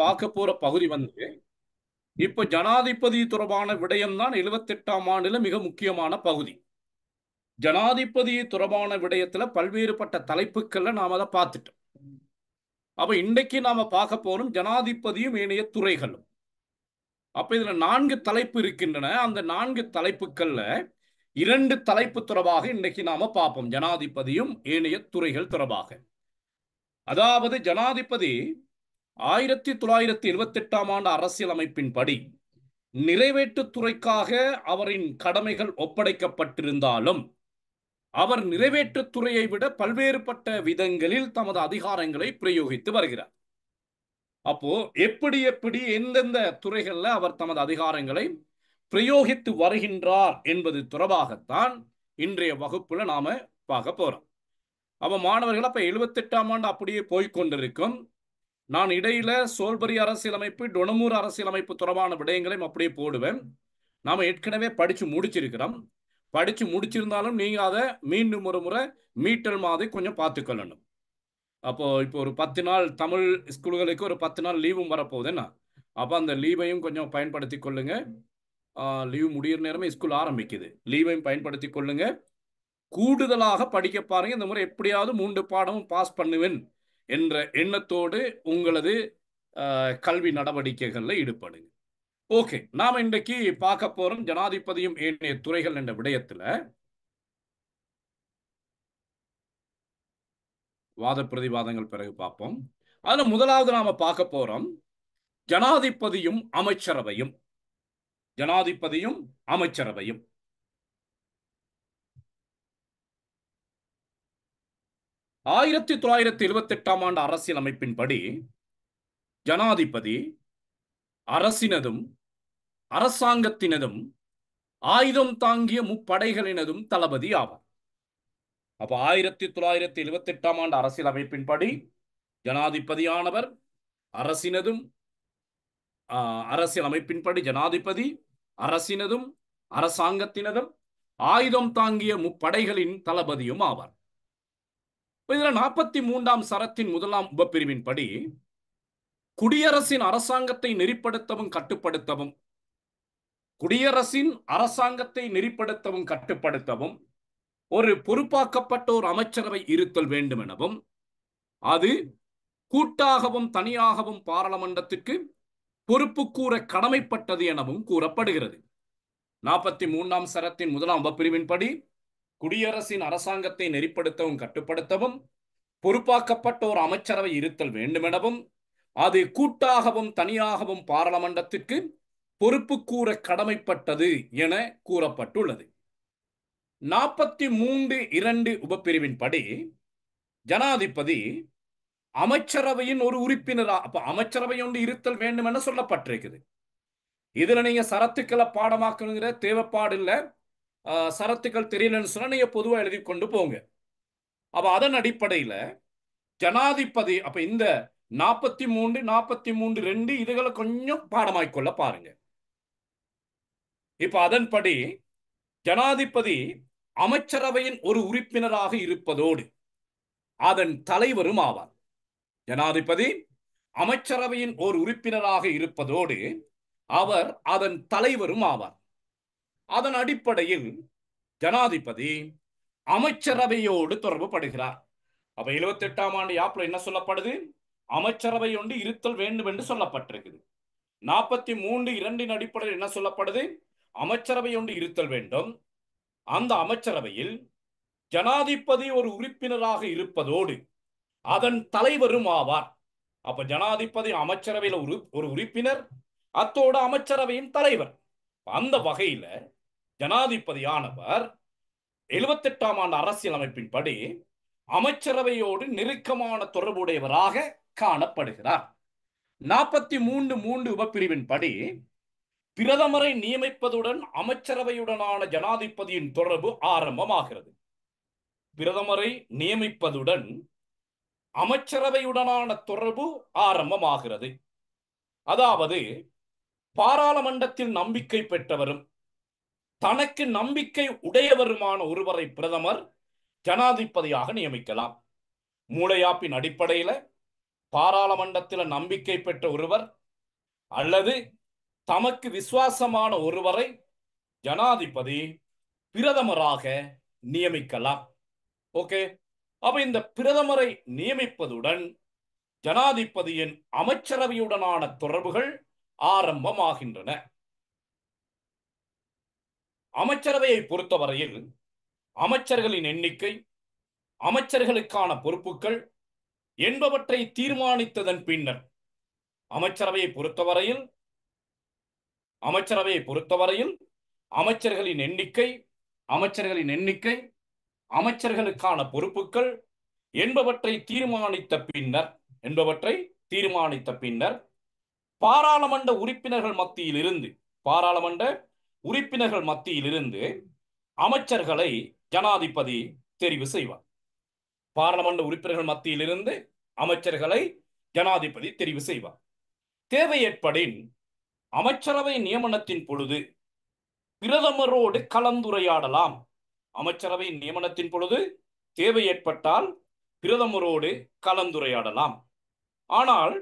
பார்க்க போற பகுதி இப்ப ஜனாதிபதி தொடர்பான விடயம் தான் 78ஆம் ஆண்டுல மிக முக்கியமான பகுதி. ஜனாதிபதி தொடர்பான விடயத்துல பல்வேறுபட்ட தலைப்புகள்ல நாம அதை பார்த்துட்டோம். அப்ப இன்றைக்கு நாம பார்க்க போறோம் ஜனாதிபதியும் ஏனைய துறைகளும். அப்ப இதுல 4 தலைப்பு இருக்கின்றன. அந்த 4 தலைப்புகள்ல 2 தலைப்பு தொடர்பாக இன்றைக்கு நாம பார்ப்போம். ஜனாதிபதியும் ஏனைய துறைகள் தொடர்பாக. அதாவது ஜனாதிபதி 1978ஆம் ஆண்டு அரசியலமைப்பின்படி நிறைவேற்றுத்துறைக்காக அவரின் கடமைகள் ஒப்படைக்கப்பட்டிருந்தாலும் அவர் நிறைவேற்றுத்துறையை விட பல்வேறுபட்ட விதங்களில் தமது அதிகாரங்களை பிரயோகித்து வருகிறார். அப்போ எப்படி எந்தெந்த துறைகள்ல அவர் தமது அதிகாரங்களை பிரயோகித்து வருகின்றார் என்பது தொடர்பாகத்தான் இன்றைய வகுப்புல நாம பார்க்க போறோம். அப்ப மாணவர்கள் அப்ப 78ஆம் ஆண்டு அப்படியே போய்கொண்டிருக்கும். நான் இடையில சோல்பரி அரசியலமைப்பு, டொனமூர் அரசியலமைப்பு தொடர்பான விடயங்களையும் அப்படியே போடுவேன். நாம ஏற்கனவே படிச்சு முடிச்சிருக்கிறோம். படிச்சு முடிச்சிருந்தாலும் நீங்க அதை மீண்டும் ஒரு முறை மீட்டல் மாதிரி கொஞ்சம் பார்த்துக்கொள்ளணும். அப்போ இப்போ ஒரு 10 நாள் தமிழ் ஸ்கூல்களுக்கு ஒரு 10 நாள் லீவும் வரப்போகுதுன்னா அப்போ அந்த லீவையும் கொஞ்சம் பயன்படுத்தி கொள்ளுங்க. லீவ் முடிகிற நேரமே ஸ்கூல் ஆரம்பிக்குது. லீவையும் பயன்படுத்தி கொள்ளுங்க. கூடுதலாக படிக்க பாருங்க. இந்த முறை எப்படியாவது 3 பாடமும் பாஸ் பண்ணுவேன் என்ற எண்ணத்தோடு உங்களது கல்வி நடவடிக்கைகளில் ஈடுபடுங்க. ஓகே, நாம இன்றைக்கு பார்க்க போறோம் ஜனாதிபதியும் ஏனைய துறைகள் என்ற விடயத்துல வாத பிரதிவாதங்கள் பிறகு பார்ப்போம். அதுல முதலாவது நாம பார்க்க போறோம் ஜனாதிபதியும் அமைச்சரவையும். ஜனாதிபதியும் அமைச்சரவையும் 1978ஆம் ஆண்டு அரசியலமைப்பின்படி ஜனாதிபதி அரசினதும் அரசாங்கத்தினதும் ஆயுதம் தாங்கிய முப்படைகளினதும் தளபதி ஆவார். அப்ப 1978ஆம் ஆண்டு அரசியலமைப்பின்படி ஜனாதிபதியானவர் அரசினதும் அரசியலமைப்பின்படி ஜனாதிபதி அரசினதும் அரசாங்கத்தினதும் ஆயுதம் தாங்கிய முப்படைகளின் தளபதியும் ஆவார். இதுல 43ஆம் சரத்தின் 1ஆம் உபப்பிரிவின்படி குடியரசின் அரசாங்கத்தை நெறிப்படுத்தவும் கட்டுப்படுத்தவும் குடியரசின் அரசாங்கத்தை நெறிப்படுத்தவும் கட்டுப்படுத்தவும் ஒரு பொறுப்பாக்கப்பட்ட ஒரு அமைச்சரவை இருத்தல் வேண்டும் எனவும் அது கூட்டாகவும் தனியாகவும் பாராளுமன்றத்திற்கு பொறுப்பு கூற கடமைப்பட்டது எனவும் கூறப்படுகிறது. 43ஆம் சரத்தின் 1ஆம் உபப்பிரிவின்படி குடியரசின் அரசாங்கத்தை நெறிப்படுத்தவும் கட்டுப்படுத்தவும் பொறுப்பாக்கப்பட்ட ஒரு அமைச்சரவை இருத்தல் வேண்டும் எனவும் அது கூட்டாகவும் தனியாகவும் பாராளுமன்றத்திற்கு பொறுப்பு கூற கடமைப்பட்டது என கூறப்பட்டுள்ளது. 43(2) உபப்பிரிவின்படி ஜனாதிபதி அமைச்சரவையின் ஒரு உறுப்பினரா அப்ப அமைச்சரவை ஒன்று இருத்தல் வேண்டும் என சொல்லப்பட்டிருக்குது. இதுல நீங்க சரத்துக்களை பாடமாக்கணுங்கிற தேவைப்பாடு இல்லை. சரத்துக்கள் தெரியலன்னு சொன்னா நீங்க பொதுவா எழுதி கொண்டு போங்க. அப்ப அதன் அடிப்படையில ஜனாதிபதி அப்ப இந்த 43, 43(2) இதுகளை கொஞ்சம் பாடமாய்க்கொள்ள பாருங்க. இப்ப அதன்படி ஜனாதிபதி அமைச்சரவையின் ஒரு உறுப்பினராக இருப்பதோடு அதன் தலைவரும் ஆவார். ஜனாதிபதி அமைச்சரவையின் ஒரு உறுப்பினராக இருப்பதோடு அவர் அதன் தலைவரும் ஆவார். அதன் அடிப்படையில் ஜனாதிபதி அமைச்சரவையோடு தொடர்பு படுகிறார். அப்ப 78ஆம் ஆண்டு யாப்ல என்ன சொல்லப்படுது? அமைச்சரவை ஒன்று இருத்தல் வேண்டும் என்று சொல்லப்பட்டிருக்குது. 43(2) அடிப்படையில் என்ன சொல்லப்படுது? அமைச்சரவை ஒன்று இருத்தல் வேண்டும். அந்த அமைச்சரவையில் ஜனாதிபதி ஒரு உறுப்பினராக இருப்பதோடு அதன் தலைவரும் ஆவார். அப்ப ஜனாதிபதி அமைச்சரவையில் ஒரு உறுப்பினர், அத்தோடு அமைச்சரவையின் தலைவர். அந்த வகையில ஜனாதிபதியானவர் 78ஆம் ஆண்டு அரசியலமைப்பின்படி அமைச்சரவையோடு நெருக்கமான தொடர்புடையவராக காணப்படுகிறார். 43(3) உபப்பிரிவின்படி பிரதமரை நியமிப்பதுடன் அமைச்சரவையுடனான ஜனாதிபதியின் தொடர்பு ஆரம்பமாகிறது. பிரதமரை நியமிப்பதுடன் அமைச்சரவையுடனான தொடர்பு ஆரம்பமாகிறது. அதாவது பாராளுமன்றத்தில் நம்பிக்கை பெற்றவரும் தனக்கு நம்பிக்கை உடையவருமான ஒருவரை பிரதமர் ஜனாதிபதியாக நியமிக்கலாம். மூளையாப்பின் அடிப்படையில் பாராளுமன்றத்தில் நம்பிக்கை பெற்ற ஒருவர் அல்லது தமக்கு விசுவாசமான ஒருவரை ஜனாதிபதி பிரதமராக நியமிக்கலாம். ஓகே, அப்ப இந்த பிரதமரை நியமிப்பதுடன் ஜனாதிபதியின் அமைச்சரவையுடனான தொடர்புகள் ஆரம்பமாகின்றன. அமைச்சரவையை பொறுத்தவரையில் அமைச்சர்களின் எண்ணிக்கை, அமைச்சர்களுக்கான பொறுப்புகள் என்பவற்றை தீர்மானித்ததன் பின்னர் அமைச்சரவையை பொறுத்தவரையில் அமைச்சர்களின் எண்ணிக்கை, அமைச்சர்களுக்கான பொறுப்புகள் என்பவற்றை தீர்மானித்த பின்னர் பாராளுமன்ற உறுப்பினர்கள் மத்தியிலிருந்து அமைச்சர்களை ஜனாதிபதி தெரிவு செய்வார். பாராளுமன்ற உறுப்பினர்கள் மத்தியிலிருந்து அமைச்சர்களை ஜனாதிபதி தெரிவு செய்வார். தேவை ஏற்படின் அமைச்சரவை நியமனத்தின் பொழுது பிரதமரோடு கலந்துரையாடலாம். அமைச்சரவை நியமனத்தின் பொழுது தேவை ஏற்பட்டால் பிரதமரோடு கலந்துரையாடலாம். ஆனால்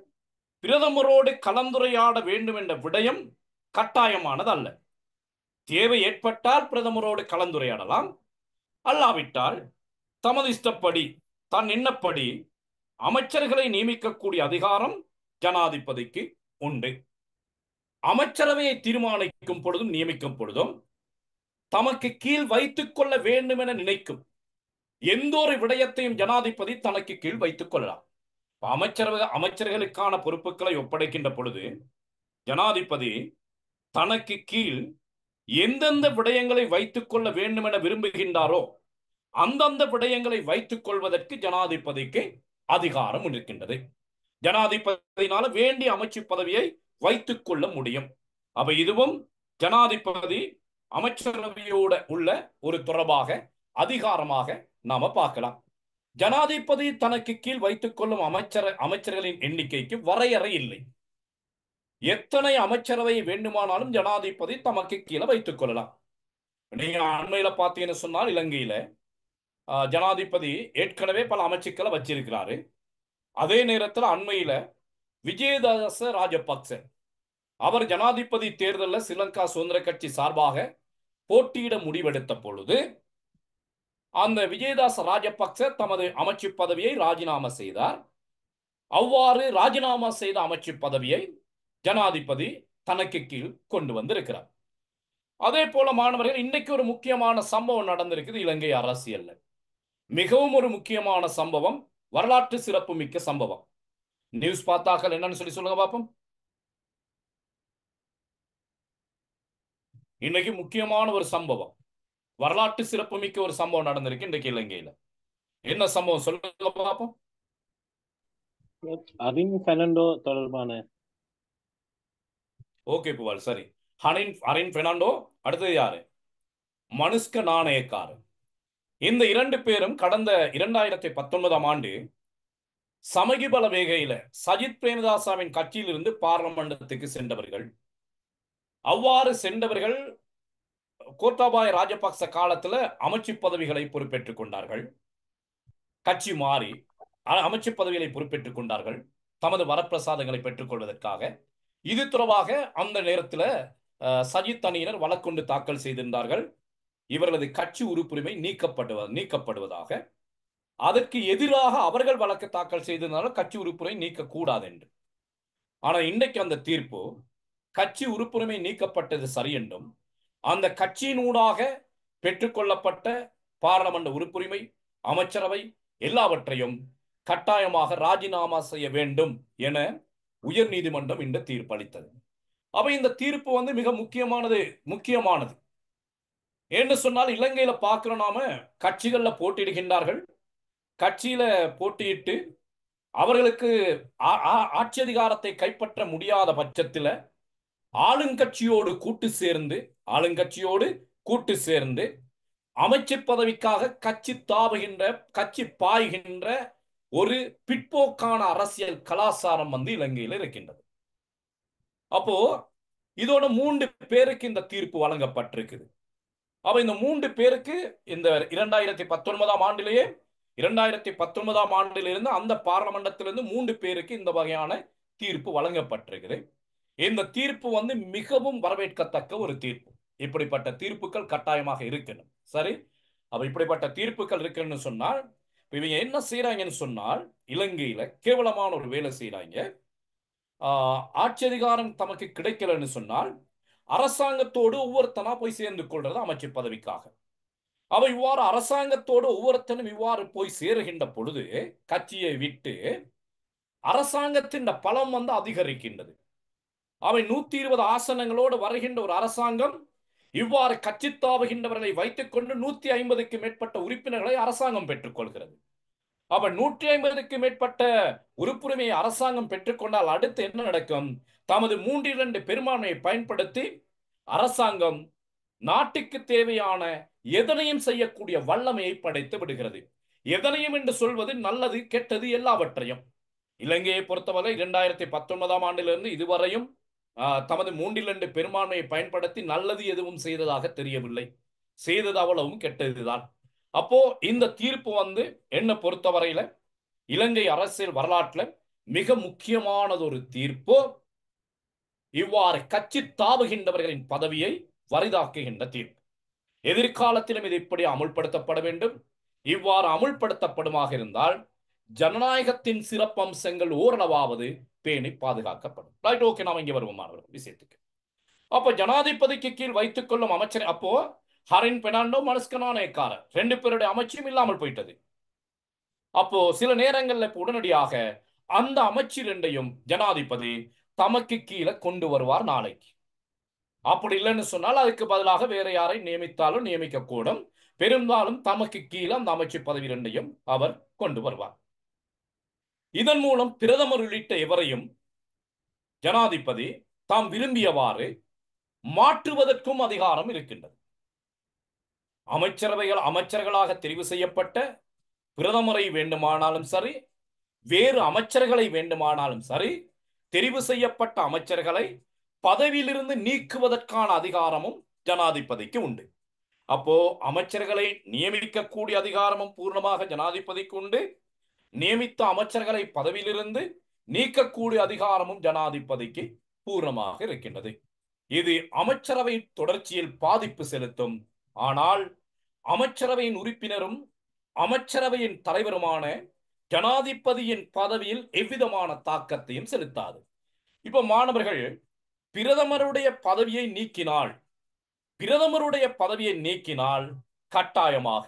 பிரதமரோடு கலந்துரையாட வேண்டும் என்ற விடயம் கட்டாயமானது அல்ல. தேவை ஏற்பட்டால் பிரதமரோடு கலந்துரையாடலாம், அல்லாவிட்டால் தமது இஷ்டப்படி தன் எண்ணப்படி அமைச்சர்களை நியமிக்கக்கூடிய அதிகாரம் ஜனாதிபதிக்கு உண்டு. அமைச்சரவையை தீர்மானிக்கும் பொழுதும் நியமிக்கும் பொழுதும் தமக்கு கீழ் வைத்துக் கொள்ள வேண்டும் என நினைக்கும் எந்த ஒரு விடயத்தையும் ஜனாதிபதி தனக்கு கீழ் வைத்துக் கொள்ளலாம். அமைச்சர்களுக்கான பொறுப்புகளை ஒப்படைக்கின்ற பொழுது ஜனாதிபதி தனக்கு கீழ் எந்தெந்த விடயங்களை வைத்துக் கொள்ள வேண்டும் என விரும்புகின்றாரோ அந்தந்த விடயங்களை வைத்துக் கொள்வதற்கு ஜனாதிபதிக்கு அதிகாரம் இருக்கின்றது. ஜனாதிபதியினால வேண்டிய அமைச்சு பதவியை வைத்துக் கொள்ள முடியும். அப்ப இதுவும் ஜனாதிபதி அமைச்சரவையோட உள்ள ஒரு தொடர்பாக அதிகாரமாக நாம பார்க்கலாம். ஜனாதிபதி தனக்கு கீழ் வைத்துக் கொள்ளும் அமைச்சர்களின் எண்ணிக்கைக்கு வரையறை இல்லை. எத்தனை அமைச்சரவை வேண்டுமானாலும் ஜனாதிபதி தமக்கு கீழே வைத்துக் கொள்ளலாம். நீங்க அண்மையில பார்த்தீங்கன்னு சொன்னால் இலங்கையில ஜனாதிபதி ஏற்கனவே பல அமைச்சுக்களை வச்சிருக்கிறாரு. அதே நேரத்தில் அண்மையில விஜயதாச ராஜபக்ச அவர் ஜனாதிபதி தேர்தலில் ஸ்ரீலங்கா சுதந்திர கட்சி சார்பாக போட்டியிட முடிவெடுத்த பொழுது அந்த விஜயதாச ராஜபக்ச தமது அமைச்சு பதவியை ராஜினாமா செய்தார். அவ்வாறு ராஜினாமா செய்த அமைச்சு பதவியை ஜனாதிபதி தனக்கு கீழ் கொண்டு வந்திருக்கிறார். அதே போல மாணவர்கள், இன்னைக்கு ஒரு முக்கியமான சம்பவம் நடந்திருக்குது இலங்கை அரசியல்ல. மிகவும் ஒரு முக்கியமான சம்பவம், வரலாற்று சிறப்பு மிக்க சம்பவம். நியூஸ் பார்த்தாக்கள் என்னன்னு சொல்லுங்க பாப்போம். இன்னைக்கு முக்கியமான ஒரு சம்பவம், வரலாற்று சிறப்பு மிக்க ஒரு சம்பவம் நடந்திருக்கு இன்றைக்கு இலங்கையில. என்ன சம்பவம் சொல்லுங்க பாப்போம். அரின் பெர்னாண்டோ தொடர்பான. ஓகே புவால், சரி. அரின் பெர்னாண்டோ, அடுத்தது யாரு? மனுஷ்க நாணயக்கார். இந்த இரண்டு பேரும் கடந்த 2019 ஆண்டு சமகிபல வேகையில சஜித் பிரேமதாசாவின் கட்சியிலிருந்து பார்லமெண்டத்துக்கு சென்றவர்கள். அவ்வாறு சென்றவர்கள் கோட்டாபாய ராஜபக்ச காலத்துல அமைச்சு பதவிகளை பொறுப்பேற்றுக் கொண்டார்கள். கட்சி மாறி அமைச்சு பதவிகளை பொறுப்பேற்றுக் கொண்டார்கள் தமது வரப்பிரசாதங்களை பெற்றுக் கொள்வதற்காக. இது தொடர்பாக அந்த நேரத்தில் சஜித் அணியினர் வழக்கொண்டு தாக்கல் செய்திருந்தார்கள். இவர்களது கட்சி உறுப்புரிமை நீக்கப்படுவதாக. அதற்கு எதிராக அவர்கள் வழக்கு தாக்கல் செய்திருந்தாலும் கட்சி உறுப்புரிமை நீக்கக்கூடாது என்று. ஆனால் இன்றைக்கு அந்த தீர்ப்பு கட்சி உறுப்புரிமை நீக்கப்பட்டது சரி என்றும், அந்த கட்சியினூடாக பெற்றுக்கொள்ளப்பட்ட பாராளுமன்ற உறுப்புரிமை, அமைச்சரவை எல்லாவற்றையும் கட்டாயமாக ராஜினாமா செய்ய வேண்டும் என உயர் நீதிமன்றம் இந்த தீர்ப்பு அளித்தது. அப்ப இந்த தீர்ப்பு மிக முக்கியமானது என்று சொன்னால், இலங்கையில பார்க்கிறோம், நாம கட்சிகள்ல போட்டியிடுகின்றார்கள். கட்சியில போட்டியிட்டு அவர்களுக்கு ஆட்சி அதிகாரத்தை கைப்பற்ற முடியாத பட்சத்தில் ஆளுங்கட்சியோடு கூட்டு சேர்ந்து அமைச்சு பதவிக்காக கட்சி பாய்கின்ற ஒரு பிற்போக்கான அரசியல் கலாச்சாரம் இலங்கையில் இருக்கின்றது. அப்போ இதோட 3 பேருக்கு இந்த தீர்ப்பு வழங்கப்பட்டிருக்குது. அப்ப இந்த 3 பேருக்கு இந்த 2019 ஆண்டிலேயே 2019ஆம் ஆண்டிலிருந்து அந்த பார்லமெண்டத்திலிருந்து 3 பேருக்கு இந்த வகையான தீர்ப்பு வழங்கப்பட்டிருக்குது. இந்த தீர்ப்பு வந்து மிகவும் வரவேற்கத்தக்க ஒரு தீர்ப்பு. இப்படிப்பட்ட தீர்ப்புகள் கட்டாயமாக இருக்கணும். சரி, அப்ப இப்படிப்பட்ட தீர்ப்புகள் இருக்குன்னு சொன்னால் இவங்க என்ன செய்யறாங்கன்னு சொன்னால் இலங்கையில கேவலமான ஒரு வேலை செய்யறாங்க. ஆட்சி அதிகாரம் தமக்கு கிடைக்கலன்னு சொன்னால் அரசாங்கத்தோடு ஒவ்வொருத்தனா போய் சேர்ந்து கொள்றது அமைச்சு பதவிக்காக. அவ இவ்வாறு அரசாங்கத்தோடு ஒவ்வொருத்தனும் இவ்வாறு போய் சேருகின்ற பொழுது கட்சியை விட்டு அரசாங்கத்தின் பலம் வந்து அதிகரிக்கின்றது. அவை 120 ஆசனங்களோடு வருகின்ற ஒரு அரசாங்கம் இவ்வாறு கட்சி தாவுகின்றவர்களை வைத்துக் கொண்டு 150க்கு மேற்பட்ட உறுப்பினர்களை அரசாங்கம் பெற்றுக் கொள்கிறது. அப்ப 150க்கு மேற்பட்ட உறுப்புரிமையை அரசாங்கம் பெற்றுக்கொண்டால் அடுத்து என்ன நடக்கும்? தமது 3/2 பெரும்பான்மையை பயன்படுத்தி அரசாங்கம் நாட்டுக்கு தேவையான எதனையும் செய்யக்கூடிய வல்லமையை படைத்து விடுகிறது. எதனையும் என்று சொல்வது நல்லது கெட்டது எல்லாவற்றையும். இலங்கையை பொறுத்தவரை 2019ஆம் ஆண்டிலிருந்து இதுவரையும் தமது 3/2 பெரும்பான்மையை பயன்படுத்தி நல்லது எதுவும் செய்ததாக தெரியவில்லை. செய்தது அவ்வளவும் கெட்டதுதான். அப்போ இந்த தீர்ப்பு வந்து என்ன பொறுத்தவரையில இலங்கை அரசியல் வரலாற்றுல மிக முக்கியமானது ஒரு தீர்ப்பு. இவ்வாறு கட்சி தாவுகின்றவர்களின் பதவியை வரிதாக்குகின்ற தீர்ப்பு. எதிர்காலத்திலும் இது இப்படி அமுல்படுத்தப்பட வேண்டும். இவ்வாறு அமுல்படுத்தப்படுமாக இருந்தால் ஜனநாயகத்தின் சிறப்பம்சங்கள் ஓரளவாவது பேணி பாதுகாக்கப்படும். ரைட், ஓகே, நாம இங்க வருவோம் மாணவர்கள் விஷயத்துக்கு. அப்ப ஜனாதிபதிக்கு கீழ் வைத்துக் கொள்ளும் அமைச்சர் அப்போ ஹரின் பெர்னாண்டோ மனுஸ்கனானேக்கார 2 பேருடைய அமைச்சரும் இல்லாமல் போயிட்டது. அப்போ சில நேரங்கள்ல உடனடியாக அந்த அமைச்சர் 2ஐயும் ஜனாதிபதி தமக்கு கீழே கொண்டு வருவார் நாளைக்கு. அப்படி இல்லைன்னு சொன்னால் அதுக்கு பதிலாக வேற யாரை நியமித்தாலும் நியமிக்க கூடும். பெரும்பாலும் தமக்கு கீழே அந்த அமைச்சு பதவி 2ஐயும் அவர் கொண்டு வருவார். இதன் மூலம் பிரதமர் உள்ளிட்ட எவரையும் ஜனாதிபதி தாம் விரும்பியவாறு மாற்றுவதற்கும் அதிகாரம் இருக்கின்றது. அமைச்சர்களாக தெரிவு செய்யப்பட்ட பிரதமரை வேண்டுமானாலும் சரி, வேறு அமைச்சர்களை வேண்டுமானாலும் சரி, தெரிவு செய்யப்பட்ட அமைச்சர்களை பதவியிலிருந்து நீக்குவதற்கான அதிகாரமும் ஜனாதிபதிக்கு உண்டு. அப்போ அமைச்சர்களை நியமிக்கக்கூடிய அதிகாரமும் பூர்ணமாக ஜனாதிபதிக்கு உண்டு. நியமித்த அமைச்சர்களை பதவியிலிருந்து நீக்கக்கூடிய அதிகாரமும் ஜனாதிபதிக்கு பூர்ணமாக இருக்கின்றது. இது அமைச்சரவை தொடர்ச்சியில் பாதிப்பு செலுத்தும். ஆனால் அமைச்சரவையின் உறுப்பினரும் அமைச்சரவையின் தலைவருமான ஜனாதிபதியின் பதவியில் எவ்விதமான தாக்கத்தையும் செலுத்தாது. இப்ப மாணவர்கள் பிரதமருடைய பதவியை நீக்கினால் கட்டாயமாக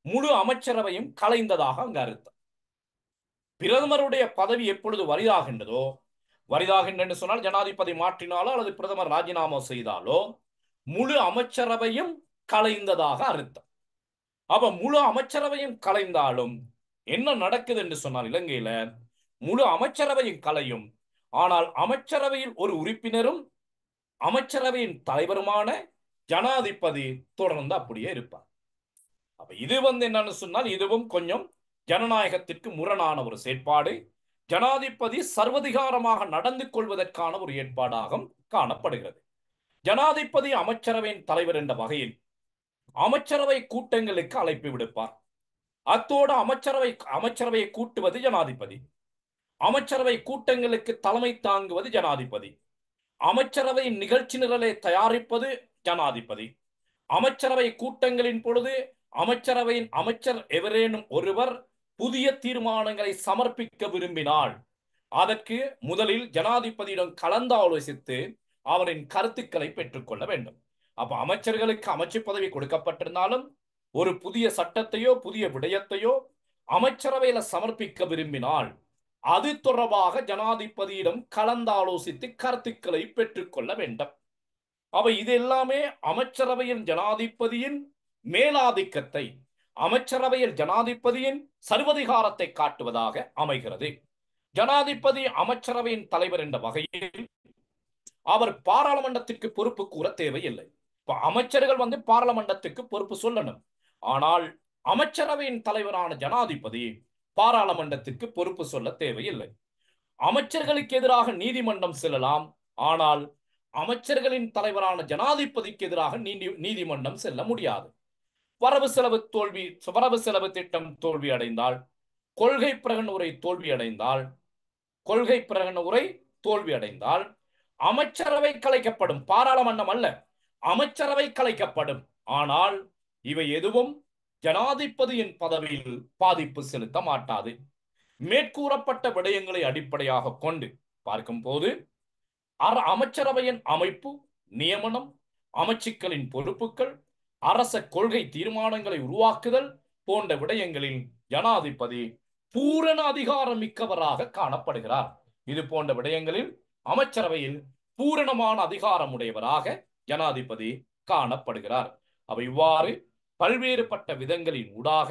முழு அமைச்சரவையும் கலைந்ததாக அங்கு அர்த்தம். பிரதமருடைய பதவி எப்பொழுது வரிதாகின்றன்னு சொன்னால் ஜனாதிபதி மாற்றினாலோ அல்லது பிரதமர் ராஜினாமா செய்தாலோ முழு அமைச்சரவையும் கலைந்ததாக அர்த்தம். அப்ப முழு அமைச்சரவையும் கலைந்தாலும் என்ன நடக்குது என்று சொன்னால் இலங்கையில முழு அமைச்சரவையும் கலையும். ஆனால் அமைச்சரவையில் ஒரு உறுப்பினரும் அமைச்சரவையின் தலைவருமான ஜனாதிபதி தொடர்ந்து அப்படியே இருப்பார். அப்ப இது வந்து என்னன்னு சொன்னால் இதுவும் கொஞ்சம் ஜனநாயகத்திற்கு முரணான ஒரு செயற்பாடு. ஜனாதிபதி சர்வதிகாரமாக நடந்து கொள்வதற்கான ஒரு ஏற்பாடாக காணப்படுகிறது. ஜனாதிபதி அமைச்சரவையின் தலைவர் என்ற வகையில் அமைச்சரவை கூட்டங்களுக்கு அழைப்பு விடுப்பார். அத்தோடு அமைச்சரவையை கூட்டுவது ஜனாதிபதி. அமைச்சரவை கூட்டங்களுக்கு தலைமை தாங்குவது ஜனாதிபதி. அமைச்சரவையின் நிகழ்ச்சி நிரலை தயாரிப்பது ஜனாதிபதி. அமைச்சரவை கூட்டங்களின் பொழுது அமைச்சரவையின் அமைச்சர் எவரேனும் ஒருவர் புதிய தீர்மானங்களை சமர்ப்பிக்க விரும்பினால் அதற்கு முதலில் ஜனாதிபதியிடம் கலந்தாலோசித்து அவரின் கருத்துக்களை பெற்றுக்கொள்ள வேண்டும். அப்ப அமைச்சர்களுக்கு அமைச்சு பதவி கொடுக்கப்பட்டிருந்தாலும் ஒரு புதிய சட்டத்தையோ புதிய விடயத்தையோ அமைச்சரவையில சமர்ப்பிக்க விரும்பினால் அது தொடர்பாக ஜனாதிபதியிடம் கலந்தாலோசித்து கருத்துக்களை பெற்றுக்கொள்ள வேண்டும். அப்ப இது எல்லாமே அமைச்சரவையில் ஜனாதிபதியின் மேலாதிக்கத்தை, அமைச்சரவையில் ஜனாதிபதியின் சர்வதிகாரத்தை காட்டுவதாக அமைகிறது. ஜனாதிபதி அமைச்சரவையின் தலைவர் என்ற வகையில் அவர் பாராளுமன்றத்திற்கு பொறுப்பு கூற தேவையில்லை. இப்ப அமைச்சர்கள் வந்து பாராளுமன்றத்துக்கு பொறுப்பு சொல்லணும். ஆனால் அமைச்சரவையின் தலைவரான ஜனாதிபதி பாராளுமன்றத்திற்கு பொறுப்பு சொல்ல தேவையில்லை. அமைச்சர்களுக்கு எதிராக நீதிமன்றம் செல்லலாம். ஆனால் அமைச்சர்களின் தலைவரான ஜனாதிபதிக்கு எதிராக நீதிமன்றம் செல்ல முடியாது. வரவு செலவு திட்டம் தோல்வி அடைந்தால், கொள்கை பிரகடன உரை தோல்வி அடைந்தால், கொள்கை பிரகடன உரை தோல்வி அடைந்தால் அமைச்சரவை கலைக்கப்படும். பாராளுமன்றம் அல்ல, அமைச்சரவை கலைக்கப்படும். ஆனால் இவை எதுவும் ஜனாதிபதியின் பதவியில் பாதிப்பு செலுத்த மாட்டாது. மேற்கூறப்பட்ட விடயங்களை அடிப்படையாக கொண்டு பார்க்கும் போது அமைச்சரவையின் அமைப்பு, நியமனம், அமைச்சுக்களின் பொறுப்புகள், அரச கொள்கை தீர்மானங்களை உருவாக்குதல் போன்ற விடயங்களில் ஜனாதிபதி பூரண அதிகாரம் மிக்கவராக காணப்படுகிறார். இது போன்ற விடயங்களில் அமைச்சரவையில் பூரணமான அதிகாரம் உடையவராக ஜனாதிபதி காணப்படுகிறார். அவை இவ்வாறு பல்வேறுபட்ட விதங்களின் ஊடாக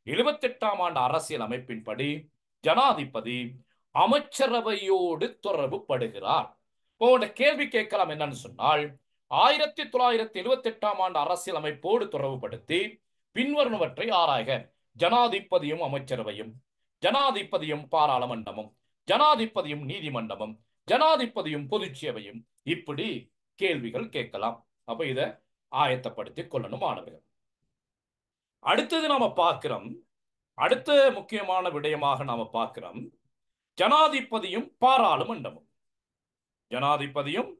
78ஆம் ஆண்டு அரசியல் அமைப்பின்படி ஜனாதிபதி அமைச்சரவையோடு தொடர்பு படுகிறார். போன்ற கேள்வி கேட்கலாம். என்னன்னு சொன்னால், 1978ஆம் ஆண்டு அரசியல் அமைப்போடு தொடர்புபடுத்தி பின்வருவனவற்றை ஆராய்க. ஜனாதிபதியும் அமைச்சரவையும், ஜனாதிபதியும் பாராளுமன்றமும், ஜனாதிபதியும் நீதிமன்றமும், ஜனாதிபதியும் பொதுச்சேவையும், இப்படி கேள்விகள் கேட்கலாம். அப்ப இத ஆயத்தப்படுத்தி கொள்ளணும் மாணவர்கள். அடுத்தது நாம பார்க்கிறோம், அடுத்த முக்கியமான விடயமாக நாம பார்க்கிறோம் ஜனாதிபதியும் பாராளுமன்றமும். ஜனாதிபதியும்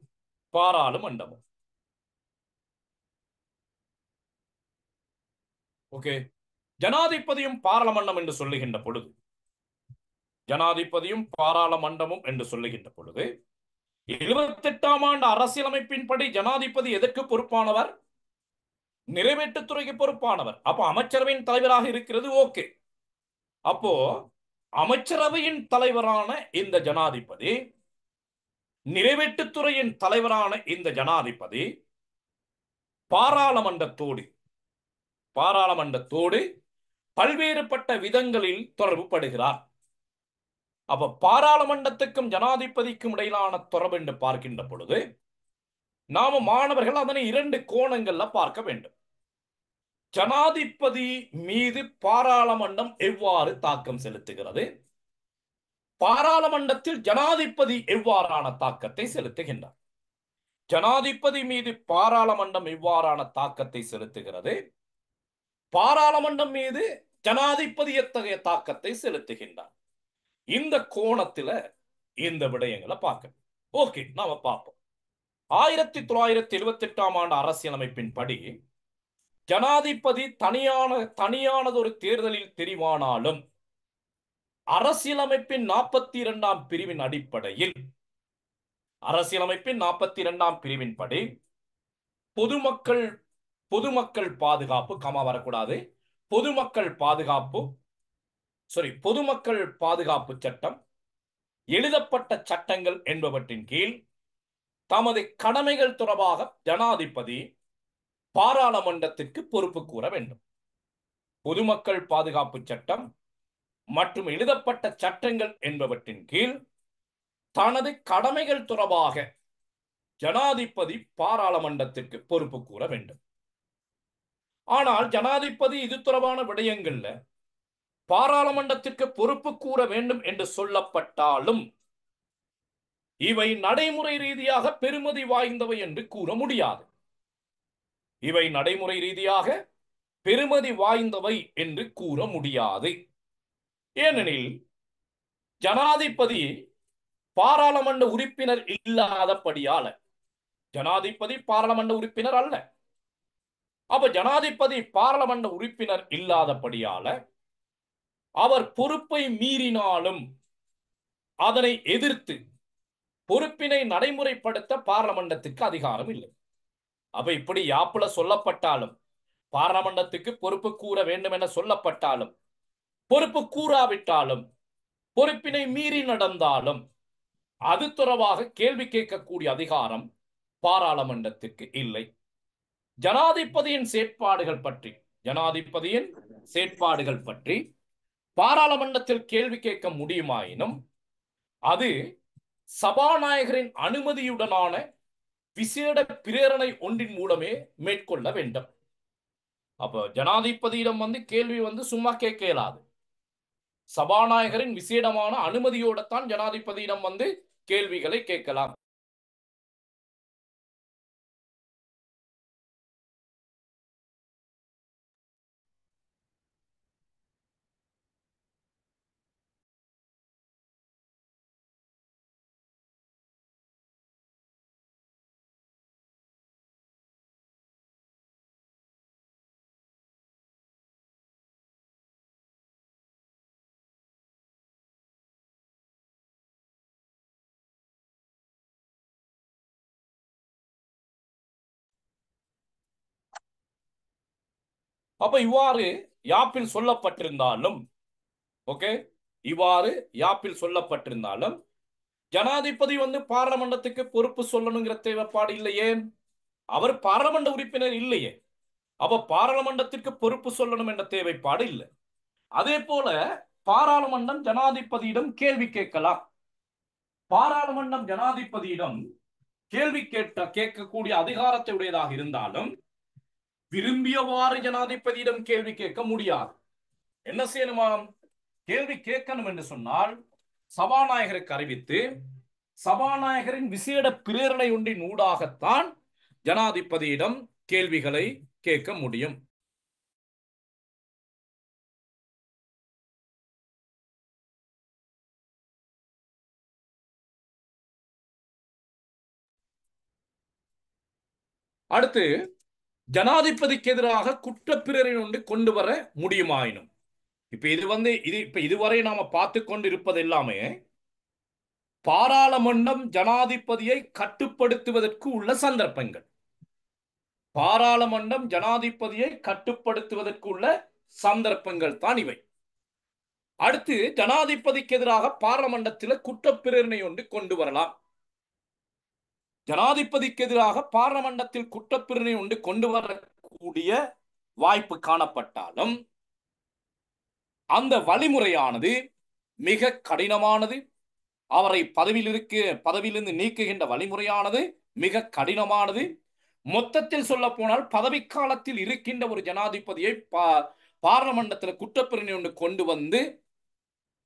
பாராளுமன்றமும். ஓகே, ஜனாதிபதியும் பாராளுமன்றம் என்று சொல்லுகின்ற பொழுது, ஜனாதிபதியும் பாராளுமன்றமும் என்று சொல்லுகின்ற பொழுது 78ஆம் ஆண்டு அரசியலமைப்பின்படி ஜனாதிபதி எதற்கு பொறுப்பானவர்? நிறைவேற்றுத்துறைக்கு பொறுப்பானவர். அப்ப அமைச்சரவையின் தலைவராக இருக்கிறது. ஓகே, அப்போ அமைச்சரவையின் தலைவரான இந்த ஜனாதிபதி, நிறைவேற்றுத்துறையின் தலைவரான இந்த ஜனாதிபதி பாராளுமன்றத்தோடு பல்வேறுபட்ட விதங்களில் தொடர்பு படுகிறார். அப்ப பாராளுமன்றத்துக்கும் ஜனாதிபதிக்கும் இடையிலான தொடர்பு என்று பார்க்கின்ற பொழுது நாம மாணவர்கள் அதனை 2 கோணங்கள்ல பார்க்க வேண்டும். ஜனாதிபதி மீது பாராளுமன்றம் எவ்வாறு தாக்கம் செலுத்துகிறது, பாராளுமன்றத்தில் ஜனாதிபதி எவ்வாறான தாக்கத்தை செலுத்துகின்றார். ஜனாதிபதி மீது பாராளுமன்றம் எவ்வாறான தாக்கத்தை செலுத்துகிறது, பாராளுமன்றம் மீது ஜனாதிபதி எத்தகைய தாக்கத்தை செலுத்துகின்றார். இந்த கோணத்துல இந்த விடயங்களை பார்க்கணும். ஓகே, நாம பார்ப்போம். 1978ஆம் ஆண்டு அரசியலமைப்பின்படி ஜனாதிபதி தனியானது ஒரு தேர்தலில் தெரிவானாலும் அரசியலமைப்பின் 42ஆம் பிரிவின் அடிப்படையில், அரசியலமைப்பின் 42ஆம் பிரிவின்படி பொதுமக்கள் பாதுகாப்பு, கமா வரக்கூடாது, பொதுமக்கள் பாதுகாப்பு சட்டம், எழுதப்பட்ட சட்டங்கள் என்பவற்றின் கீழ் தமது கடமைகள் தொடர்பாக ஜனாதிபதி பாராளுமன்றத்திற்கு பொறுப்பு கூற வேண்டும். பொதுமக்கள் பாதுகாப்பு சட்டம் மற்றும் எழுதப்பட்ட சட்டங்கள் என்பவற்றின் கீழ் தனது கடமைகள் தொடர்பாக ஜனாதிபதி பாராளுமன்றத்திற்கு பொறுப்பு கூற வேண்டும். ஆனால் ஜனாதிபதி இது தொடர்பான விடயங்கள்ல பாராளுமன்றத்திற்கு பொறுப்பு கூற வேண்டும் என்று சொல்லப்பட்டாலும் இவை நடைமுறை ரீதியாக பெருமதி வாய்ந்தவை என்று கூற முடியாது. இவை நடைமுறை ரீதியாக பெருமதி வாய்ந்தவை என்று கூற முடியாது. ஏனெனில் ஜனாதிபதி பாராளுமன்ற உறுப்பினர் இல்லாதபடியால, ஜனாதிபதி பாராளுமன்ற உறுப்பினர் அல்ல. அப்ப ஜனாதிபதி பாராளுமன்ற உறுப்பினர் இல்லாதபடியால அவர் பொறுப்பை மீறினாலும் அதனை எதிர்த்து பொறுப்பினை நடைமுறைப்படுத்த பாராளுமன்றத்துக்கு அதிகாரம் இல்லை. அப்ப இப்படி யாப்புல சொல்லப்பட்டாலும், பாராளுமன்றத்துக்கு பொறுப்பு கூற வேண்டும் என சொல்லப்பட்டாலும், பொறுப்பு கூறாவிட்டாலும், பொறுப்பினை மீறி நடந்தாலும் அது தொடர்பாக கேள்வி கேட்கக்கூடிய அதிகாரம் பாராளுமன்றத்துக்கு இல்லை. ஜனாதிபதியின் செயற்பாடுகள் பற்றி பாராளுமன்றத்தில் கேள்வி கேட்க முடியுமாயினும் அது சபாநாயகரின் அனுமதியுடனான விசேட பிரேரணை ஒன்றின் மூலமே மேற்கொள்ள வேண்டும். அப்ப ஜனாதிபதியிடம் கேள்வி சும்மா கேட்க இயலாது. சபாநாயகரின் விசேடமான அனுமதியோட தான் ஜனாதிபதியிடம் கேள்விகளை கேட்கலாம். அப்ப இவ்வாறு யாப்பில் சொல்லப்பட்டிருந்தாலும், ஓகே, இவ்வாறு யாப்பில் சொல்லப்பட்டிருந்தாலும் ஜனாதிபதி பாராளுமன்றத்துக்கு பொறுப்பு சொல்லணுங்கிற தேவைப்பாடு இல்லையே. அவர் பாராளுமன்ற உறுப்பினர் இல்லையே. அப்ப பாராளுமன்றத்திற்கு பொறுப்பு சொல்லணும் என்ற தேவைப்பாடு இல்லை. அதே போல பாராளுமன்றம் ஜனாதிபதியிடம் கேள்வி கேட்கலாம். பாராளுமன்றம் ஜனாதிபதியிடம் கேள்வி கேட்கக்கூடிய அதிகாரத்தை உடையதாக இருந்தாலும் விரும்பியவாறு ஜனாதிபதியிடம் கேள்வி கேட்க முடியாது. என்ன செய்யணுமாம்? கேள்வி கேட்கணும் என்று சொன்னால் சபாநாயகருக்கு அறிவித்து சபாநாயகரின் விசேட பிரேரணை ஒன்றின் ஊடாகத்தான் ஜனாதிபதியிடம் கேள்விகளை கேட்க முடியும். அடுத்து, ஜனாதிபதிக்கு எதிராக குற்றப்பிரேரணை ஒன்று கொண்டு வர முடியுமாயினும், இப்ப இதுவரை நாம பார்த்து கொண்டு இருப்பது எல்லாமே பாராளுமன்றம் ஜனாதிபதியை கட்டுப்படுத்துவதற்கு உள்ள சந்தர்ப்பங்கள். பாராளுமன்றம் ஜனாதிபதியை கட்டுப்படுத்துவதற்கு உள்ள சந்தர்ப்பங்கள் தான் இவை. அடுத்து, ஜனாதிபதிக்கு எதிராக பாராளுமன்றத்தில் குற்றப்பிரேரணை ஒன்று கொண்டு வரலாம். ஜனாதிபதிக்கு எதிராக பாராளுமன்றத்தில் குற்றப்பிரேரணை ஒன்று கொண்டு வரக்கூடிய வாய்ப்பு காணப்பட்டாலும் அந்த வழிமுறையானது மிக கடினமானது. அவரை பதவியிலிருந்து நீக்குகின்ற வழிமுறையானது மிக கடினமானது. மொத்தத்தில் சொல்ல போனால் பதவிக்காலத்தில் இருக்கின்ற ஒரு ஜனாதிபதியை பாராளுமன்றத்தில் குற்றப்பிரேரணை ஒன்று கொண்டு வந்து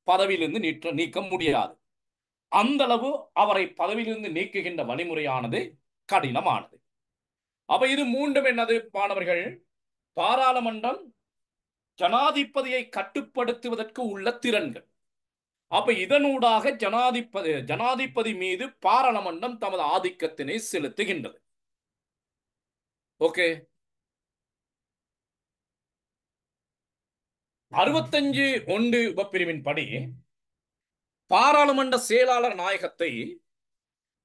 பதவியிலிருந்து நீக்க முடியாது. அந்த அளவு அவரை பதவியிலிருந்து நீக்குகின்ற வழிமுறையானது கடினமானது. அப்ப இது மூன்றும் என்னது மாணவர்கள்? பாராளுமன்றம் ஜனாதிபதியை கட்டுப்படுத்துவதற்கு உள்ள திறன்கள். அப்ப இதனூடாக ஜனாதிபதி மீது பாராளுமன்றம் தமது ஆதிக்கத்தினை செலுத்துகின்றது. ஓகே, 65(1) உபப்பிரிவின் படி பாராளுமன்ற செயலாளர் நாயகத்தை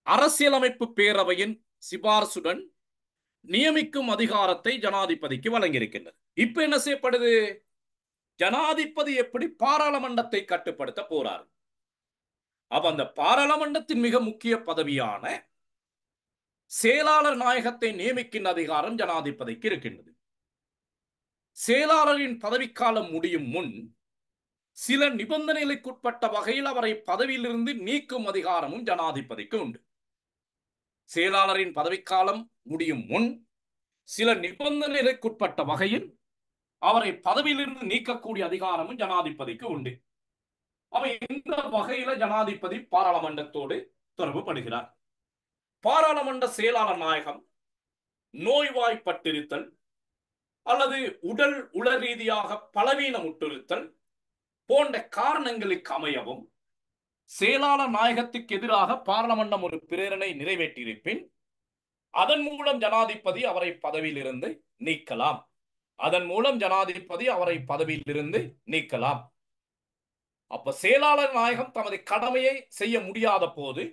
அரசியலமைப்பு பேரவையின் சிபார்சுடன் நியமிக்கும் அதிகாரத்தை ஜனாதிபதிக்கு வழங்கியிருக்கின்றது. இப்ப என்ன செய்யப்படுது? ஜனாதிபதி எப்படி பாராளுமன்றத்தை கட்டுப்படுத்த போறார்? அப்ப அந்த பாராளுமன்றத்தின் மிக முக்கிய பதவியான செயலாளர் நாயகத்தை நியமிக்கின்ற அதிகாரம் ஜனாதிபதிக்கு இருக்கின்றது. செயலாளரின் பதவிக்காலம் முடியும் முன் சில நிபந்தனைகளுக்குட்பட்ட வகையில் அவரை பதவியிலிருந்து நீக்கும் அதிகாரமும் ஜனாதிபதிக்கு உண்டு. செயலாளரின் பதவிக்காலம் முடியும் முன் சில நிபந்தனைகளுக்குட்பட்ட வகையில் அவரை பதவியிலிருந்து நீக்கக்கூடிய அதிகாரமும் ஜனாதிபதிக்கு உண்டு. அவ இந்த வகையில ஜனாதிபதி பாராளுமன்றத்தோடு தொடர்புபடுகிறார். பாராளுமன்ற செயலாளர் நாயகம் நோய்வாய்ப்பட்டிருத்தல் அல்லது உள ரீதியாக பலவீனமுற்றிருத்தல் போன்ற காரணங்களுக்கு அமையவும் செயலாளர் நாயகத்துக்கு எதிராக பாராளுமன்றம் ஒரு பிரேரணை நிறைவேற்றியிருப்பின் அதன் மூலம் ஜனாதிபதி அவரை பதவியிலிருந்து நீக்கலாம். அப்ப செயலாளர் நாயகம் தமது கடமையை செய்ய முடியாத போது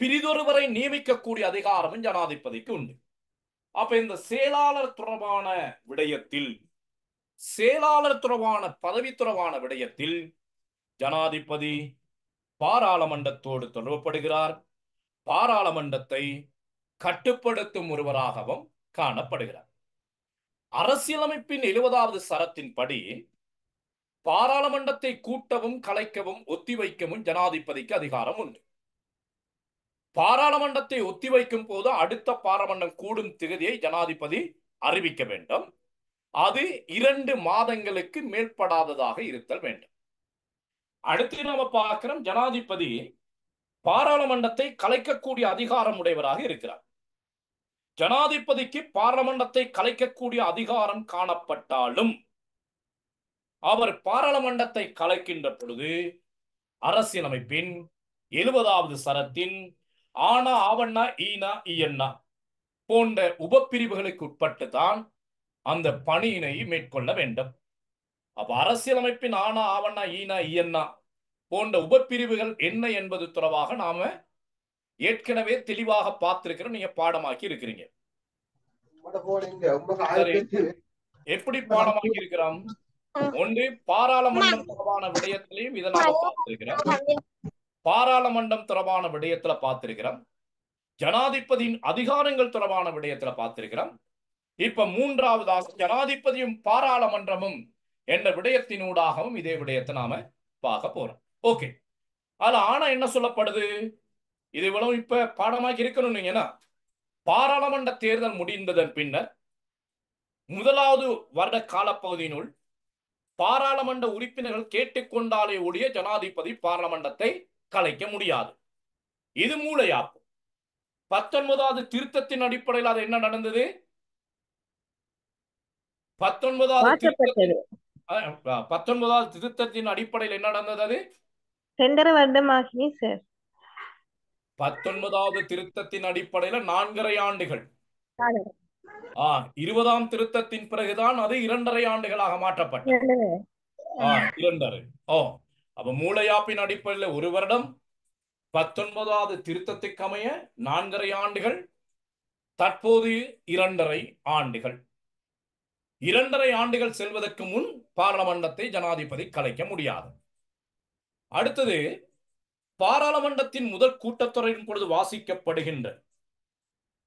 பிரிதொருவரை நியமிக்கக்கூடிய அதிகாரமும் ஜனாதிபதிக்கு உண்டு. அப்ப இந்த செயலாளர் தொடர்பான பதவி தொடர்பான விடயத்தில் ஜனாதிபதி பாராளுமன்றத்தோடு தொடர்புபடுகிறார். பாராளுமன்றத்தை கட்டுப்படுத்தும் ஒருவராகவும் காணப்படுகிறார். அரசியலமைப்பின் 70வது சரத்தின்படி பாராளுமன்றத்தை கூட்டவும் கலைக்கவும் ஒத்திவைக்கவும் ஜனாதிபதிக்கு அதிகாரம் உண்டு. பாராளுமன்றத்தை ஒத்திவைக்கும் போது அடுத்த பாராளுமன்றம் கூடும் திகதியை ஜனாதிபதி அறிவிக்க வேண்டும். அது 2 மாதங்களுக்கு மேற்படாததாக இருத்தல் வேண்டும். அடுத்து நாம பார்க்கிறோம், ஜனாதிபதி பாராளுமன்றத்தை கலைக்கக்கூடிய அதிகாரம் உடையவராக இருக்கிறார். ஜனாதிபதிக்கு பாராளுமன்றத்தை கலைக்கக்கூடிய அதிகாரம் காணப்பட்டாலும் அவர் பாராளுமன்றத்தை கலைக்கின்ற பொழுது அரசியலமைப்பின் 70வது சரத்தின் ஆனா ஆவண்ணா ஈனா இயன்னா போன்ற உபப்பிரிவுகளுக்கு உட்பட்டுதான் அந்த பணியினை மேற்கொள்ள வேண்டும். அப்ப அரசியலமைப்பின் ஆனா ஆவண்ணா ஈனா இயன்னா போன்ற உபப்பிரிவுகள் என்ன என்பது தொடர்பாக நாம ஏற்கனவே தெளிவாக பார்த்திருக்கிறோம். நீங்க பாடமாக்கி இருக்கிறீங்க. எப்படி பாடமாக்கி இருக்கிறோம்? ஒன்று பாராளுமன்றம் தொடர்பான விடயத்திலையும் இதை நாம பார்த்திருக்கிறோம். பாராளுமன்றம் தொடர்பான விடயத்துல பார்த்திருக்கிறோம். ஜனாதிபதியின் அதிகாரங்கள் தொடர்பான விடயத்துல பார்த்திருக்கிறோம். இப்ப மூன்றாவதாக ஜனாதிபதியும் பாராளுமன்றமும் என்ற விடயத்தினூடாகவும் இதே விடயத்தை நாம பார்க்க போறோம். ஓகே, அதுல ஆனா என்ன சொல்லப்படுது? இது இவ்வளவு இப்ப பாடமாக்கி இருக்கணும். பாராளுமன்ற தேர்தல் முடிந்ததன் பின்னர் முதலாவது வருட காலப்பகுதியினுள் பாராளுமன்ற உறுப்பினர்கள் கேட்டுக்கொண்டாலே ஒழிய ஜனாதிபதி பாராளுமன்றத்தை கலைக்க முடியாது. இது மூளையாப்பு. 19வது திருத்தத்தின் அடிப்படையில் அது என்ன நடந்தது? 19வது திருத்தத்தின் அடிப்படையில் என்ன நடந்தது? அது 2.5 வருடமாகி சார். 19வது திருத்தத்தின் அடிப்படையில் 4.5 ஆண்டுகள். 20ஆம் திருத்தத்தின் பிறகுதான் அது 2.5 ஆண்டுகளாக மாற்றப்பட்டது. 2.5. அப்ப மூளையாப்பின் அடிப்படையில் 1 வருடம், 19வது திருத்தத்துக்கு அமைய 4.5 ஆண்டுகள், தற்போது 2.5 ஆண்டுகள். 2.5 ஆண்டுகள் செல்வதற்கு முன் பாராளுமன்றத்தை ஜனாதிபதி கலைக்க முடியாது. அடுத்தது, பாராளுமன்றத்தின் முதல் கூட்டத்தொடரின் பொழுது வாசிக்கப்படுகின்ற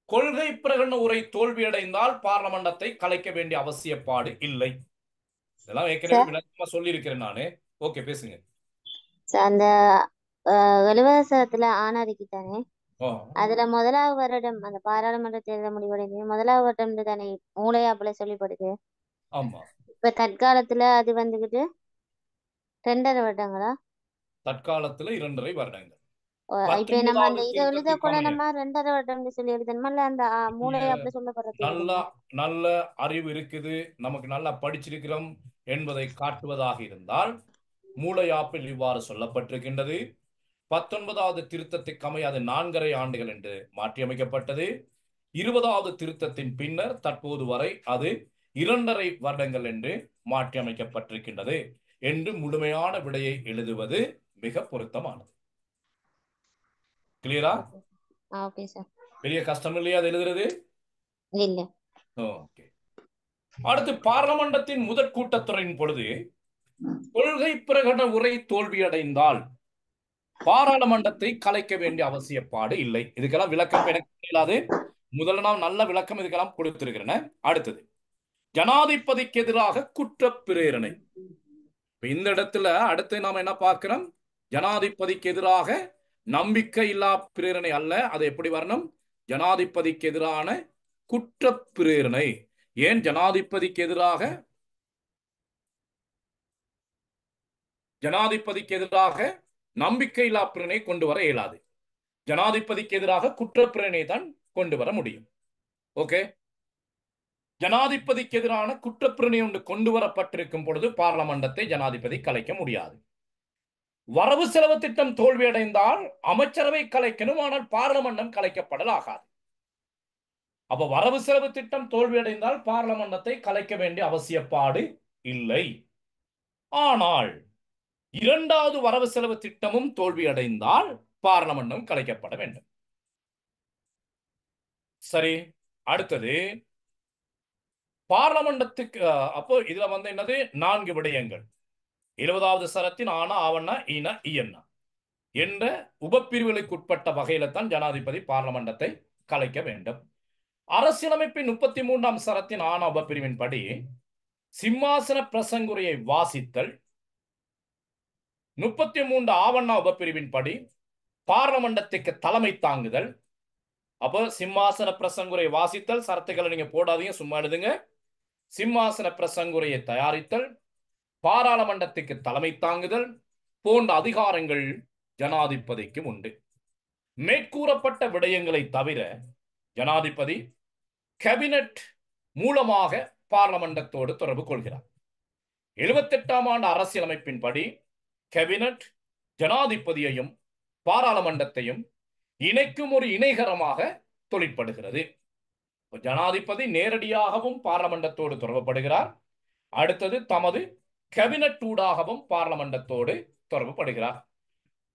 கொள்கை பிரகடன உரை தோல்வியடைந்தால் பாராளுமன்றத்தை கலைக்க வேண்டிய அவசியப்பாடு இல்லை. இதெல்லாம் ஏற்கனவே விளக்கமா சொல்லி இருக்கிறேன் நானு. ஓகே, பேசுங்க. அந்த வெளிவசத்துல ஆணறிக்கிட்டானே, அதுல முதலாவது வருடம் அந்த பாராளுமன்ற தேர்தல் முடிவடைந்து முதலாவது வருடம் தானே மூளையாப்புல சொல்லப்படுது. ஆமா, இப்ப தற்காலத்துல அது வந்துகிட்டு 2.5 வருடங்களா? தற்காலத்துல 2.5 வருடங்கள். இப்ப நம்ம அந்த இதை எழுத கூட நம்ம 2.5 வருடம் சொல்லி எழுதணுமா? இல்ல அந்த மூளையாப்புல சொல்லப்படுறது நல்ல அறிவு இருக்குது, நமக்கு நல்லா படிச்சிருக்கிறோம் என்பதை காட்டுவதாக இருந்தால் மூளையாப்பில் இவ்வாறு சொல்லப்பட்டிருக்கின்றது. 19வது திருத்தத்துக்கு அமைய அது 4.5 ஆண்டுகள் என்று மாற்றியமைக்கப்பட்டது. 20வது திருத்தத்தின் பின்னர் தற்போது வரை அது 2.5 வருடங்கள் என்று மாற்றியமைக்கப்பட்டிருக்கின்றது என்று முழுமையான விடையை எழுதுவது மிக பொருத்தமானது. கிளியரா? Okay sir. பெரிய கஷ்டம் இல்லையா அது எழுதுறது? இல்ல. ஓகே. அடுத்து, பாராளுமன்றத்தின் முதற் கூட்டத்தொடரின் பொழுது கொள்கை பிரகடன உரை தோல்வியடைந்தால் பாராளுமன்றத்தை கலைக்க வேண்டிய அவசியப்பாடு இல்லை. இதுக்கெல்லாம் விளக்கம் எனக்கு இல்லாது. முதல்ல நான் நல்ல விளக்கம் இதுக்கெல்லாம் கொடுத்திருக்கிறேன். அடுத்தது, ஜனாதிபதிக்கு எதிராக குற்ற பிரேரணை. இந்த இடத்துல அடுத்து நாம் என்ன பார்க்கிறோம்? ஜனாதிபதிக்கு எதிராக நம்பிக்கை இல்லா பிரேரணை அல்ல. அது எப்படி வரணும்? ஜனாதிபதிக்கு எதிரான குற்ற பிரேரணை. ஏன் ஜனாதிபதிக்கு எதிராக நம்பிக்கையில்லா பிரேரணை கொண்டு வர இயலாது. ஜனாதிபதிக்கு எதிராக குற்ற பிரேரணை தான் கொண்டு வர முடியும். ஓகே, ஜனாதிபதிக்கு எதிரான குற்றப்பிரணை ஒன்று கொண்டு வரப்பட்டிருக்கும் பொழுது பாராளுமன்றத்தை ஜனாதிபதி கலைக்க முடியாது. வரவு செலவு திட்டம் தோல்வியடைந்தால் அமைச்சரவை கலைக்கணும், ஆனால் பாராளுமன்றம் கலைக்கப்படல் ஆகாது. அப்ப வரவு செலவு திட்டம் தோல்வியடைந்தால் பாராளுமன்றத்தை கலைக்க வேண்டிய அவசியப்பாடு இல்லை. ஆனால் 2வது வரவு செலவு திட்டமும் தோல்வியடைந்தால் பாராளுமன்றம் கலைக்கப்பட வேண்டும். சரி, அடுத்தது பாராளுமன்றத்துக்கு அப்போ இதுல என்னது? 4 விடயங்கள். 20வது சரத்தின் ஆனா ஆவண்ணா ஈனா இயன்னா என்ற உபப்பிரிவுகளுக்குட்பட்ட வகையில தான் ஜனாதிபதி பாராளுமன்றத்தை கலைக்க வேண்டும். அரசியலமைப்பின் 33ஆம் சரத்தின் ஆனா உபப்பிரிவின் படி சிம்மாசன பிரசங்குரையை வாசித்தல், 33 ஆவண்ணா உபப்பிரிவின் படி பாராளுமன்றத்துக்கு தலைமை தாங்குதல். அப்போ சிம்மாசன பிரசங்குரை வாசித்தல், சரத்துக்களை நீங்க போடாதீங்க, சும்மா எழுதுங்க. சிம்மாசன பிரசங்குரையை தயாரித்தல், பாராளுமன்றத்துக்கு தலைமை தாங்குதல் போன்ற அதிகாரங்கள் ஜனாதிபதிக்கு உண்டு. மேற்கூறப்பட்ட விடயங்களை தவிர ஜனாதிபதி கேபினட் மூலமாக பாராளுமன்றத்தோடு தொடர்பு கொள்கிறார். 78ஆம் ஆண்டு அரசியலமைப்பின்படி கேபினட் ஜனாதிபதியையும் பாராளுமன்றத்தையும் இணைக்கும் ஒரு இணைகரமாக தொழிற்படுகிறது. ஜனாதிபதி நேரடியாகவும் பாராளுமன்றத்தோடு தொடர்புபடுகிறார். அடுத்தது, தமது கேபினட் ஊடாகவும் பாராளுமன்றத்தோடு தொடர்புபடுகிறார்.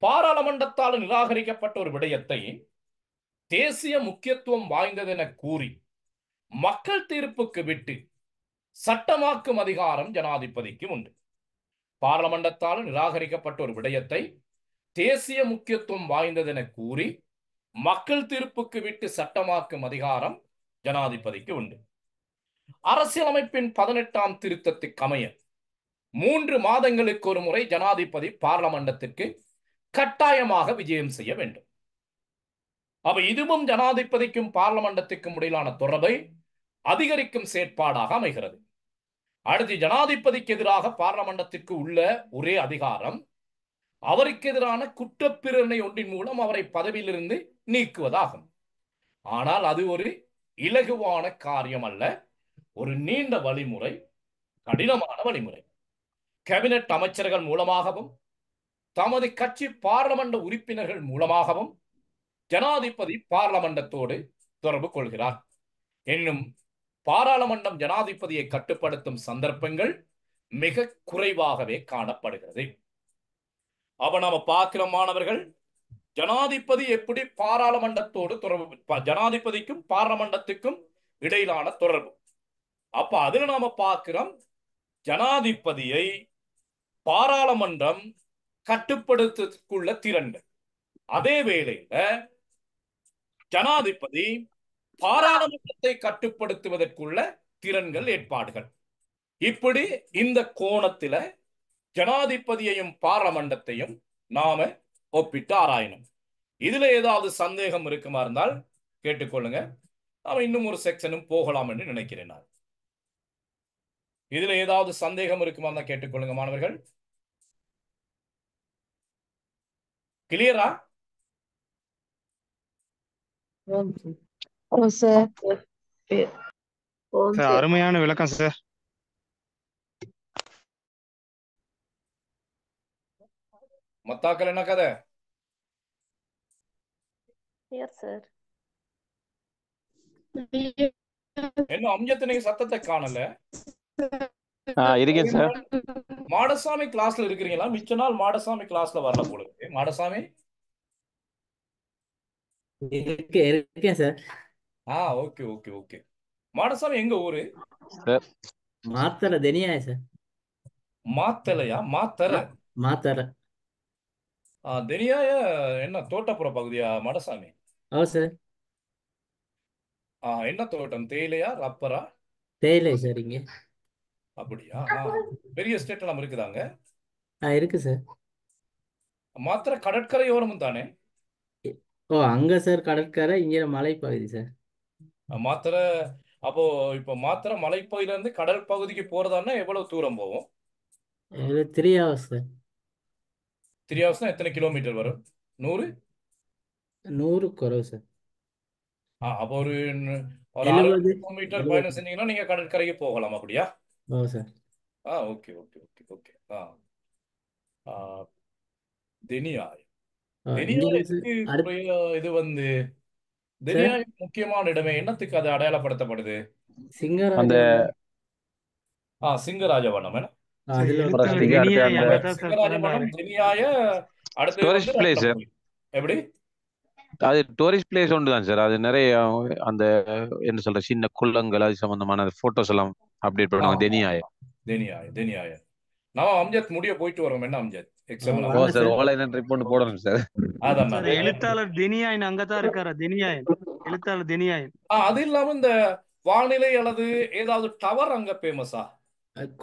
பாராளுமன்றத்தால் நிராகரிக்கப்பட்ட ஒரு விடயத்தை தேசிய முக்கியத்துவம் வாய்ந்தது என கூறி மக்கள் தீர்ப்புக்கு விட்டு சட்டமாக்கும் அதிகாரம் ஜனாதிபதிக்கு உண்டு. பார்லமெண்டத்தால் நிராகரிக்கப்பட்ட ஒரு விடயத்தை தேசிய முக்கியத்துவம் வாய்ந்ததென கூறி மக்கள் தீர்ப்புக்கு விட்டு சட்டமாக்கும் அதிகாரம் ஜனாதிபதிக்கு உண்டு. அரசியலமைப்பின் 18ஆம் திருத்தத்துக்கு அமைய 3 மாதங்களுக்கு ஒரு முறை ஜனாதிபதி பார்லமெண்டத்திற்கு கட்டாயமாக விஜயம் செய்ய வேண்டும். அப்ப இதுவும் ஜனாதிபதிக்கும் பார்லமெண்டத்துக்கும் இடையிலான தொடர்பை அதிகரிக்கும் செயற்பாடாக அமைகிறது. அடுத்து, ஜனாதிபதிக்கு எதிராக பார்லமெண்டத்திற்கு உள்ள ஒரே அதிகாரம் அவருக்கு எதிரான குற்றப்பிரேரணை ஒன்றின் மூலம் அவரை பதவியிலிருந்து நீக்குவதாகும். ஆனால் அது ஒரு இலகுவான காரியம் அல்ல, ஒரு நீண்ட வழிமுறை, கடினமான வழிமுறை. கேபினட் அமைச்சர்கள் மூலமாகவும் தமது கட்சி பார்லமெண்ட் உறுப்பினர்கள் மூலமாகவும் ஜனாதிபதி பார்லமெண்டத்தோடு தொடர்பு கொள்கிறார். என்னும் பாராளுமன்றம் ஜனாதிபதியை கட்டுப்படுத்தும் சந்தர்ப்பங்கள் மிக குறைவாகவே காணப்படுகிறது. அப்ப நாம பார்க்கிற மாணவர்கள், ஜனாதிபதி எப்படி பாராளுமன்றத்தோடு தொடர்பு, ஜனாதிபதிக்கும் பார்லமெண்டத்துக்கும் இடையிலான தொடர்பு. அப்ப அதுல நாம பார்க்கிறோம், ஜனாதிபதியை பாராளுமன்றம் கட்டுப்படுத்துவதற்குள்ள திறன்கள், அதே வேளையில ஜனாதிபதி பாராளுமன்றத்தை கட்டுப்படுத்துவதற்குள்ள திறன்கள், ஏற்பாடுகள். இப்படி இந்த கோணத்தில ஜனாதிபதியையும் பார்லமெண்டத்தையும் நாம ஒப்பிட்டு ஆராயணும். இதுல ஏதாவது சந்தேகம் இருக்குமா இருந்தால் கேட்டுக்கொள்ளுங்க. நாம இன்னும் ஒரு செக்ஷனும் போகலாம் என்று நினைக்கிறேன். நான் இதுல ஏதாவது சந்தேகம் இருக்குமா இருந்தால் கேட்டுக்கொள்ளுங்க மாணவர்கள். கிளியரா? அருமையான விளக்கம் சார். மத்தாக்கள் என்ன கதை? Yes sir. என்ன அம்ஜத்தினை சத்தத்தை காணல? இருக்கேன் சார். மாடசாமி கிளாஸ்ல இருக்கிறீங்களா? மிச்ச நாள் மாடசாமி கிளாஸ்ல வரல போல இருக்கு. மாடசாமி இருக்கேன் sir. Okay okay okay. Madasamy எங்க ஊரு? மாத்தரை தெனியாய சார். மாத்தலையா? மாத்தரை மாத்தரை. தெனியாய என்ன தோட்டப்புற பகுதியா மாடசாமி? சார். என்ன தோட்டம்? தேயிலையா ரப்பரா? தேயிலை சார். இங்க அப்படியா? பெரிய எஸ்டேட் எல்லாம் இருக்குதாங்க? இருக்கு சார். மாத்திரை கடற்கரையோரமும் தானே? அங்க சார் கடற்கரை, இங்க மலைப்பகுதி சார். மாத்திரை அப்போ இப்ப மாத்திரை மலைப்பகுதியில இருந்து கடல் பகுதிக்கு போறதான்னா எவ்வளவு தூரம் போகும்? 3 hours சார். 3 hours எத்தனை கிலோமீட்டர் வரும்? 100 குறைவு சார். அப்போ ஒரு 70 கிலோமீட்டர் பயணம் செஞ்சீங்கன்னா நீங்க கடற்கரைக்கு போகலாம். அப்படியா? Sir. Okay okay okay okay. தெனியாய் இது வந்து தெனியாய் முக்கியமான இடமே. என்னத்துக்கு அது அடையாளப்படுத்தப்படுது? சிங்கராஜவனம். சிங்கராஜவனம் தெனியாய அடுத்து எப்படி? அது டூரிஸ்ட் பிளேஸ் ஒன்று தான் சார். அது நிறைய அந்த என்ன சொல்ற சின்ன குளங்கள் அது சம்பந்தமான போட்டோஸ் எல்லாம் அப்டேட் பண்ணுவாங்க. தெனியாய நாம அம்ஜத் முடிய போயிட்டு வரோம். என்ன Amjad exam sir online report போடணும் சார். அதான் எழுத்தாளர் தெனியாயன் அங்கதான் இருக்காரு. தெனியாயன் எழுத்தாளர் தெனியாயன். அது இல்லாம இந்த வானிலை அல்லது ஏதாவது டவர் அங்க ஃபேமஸா?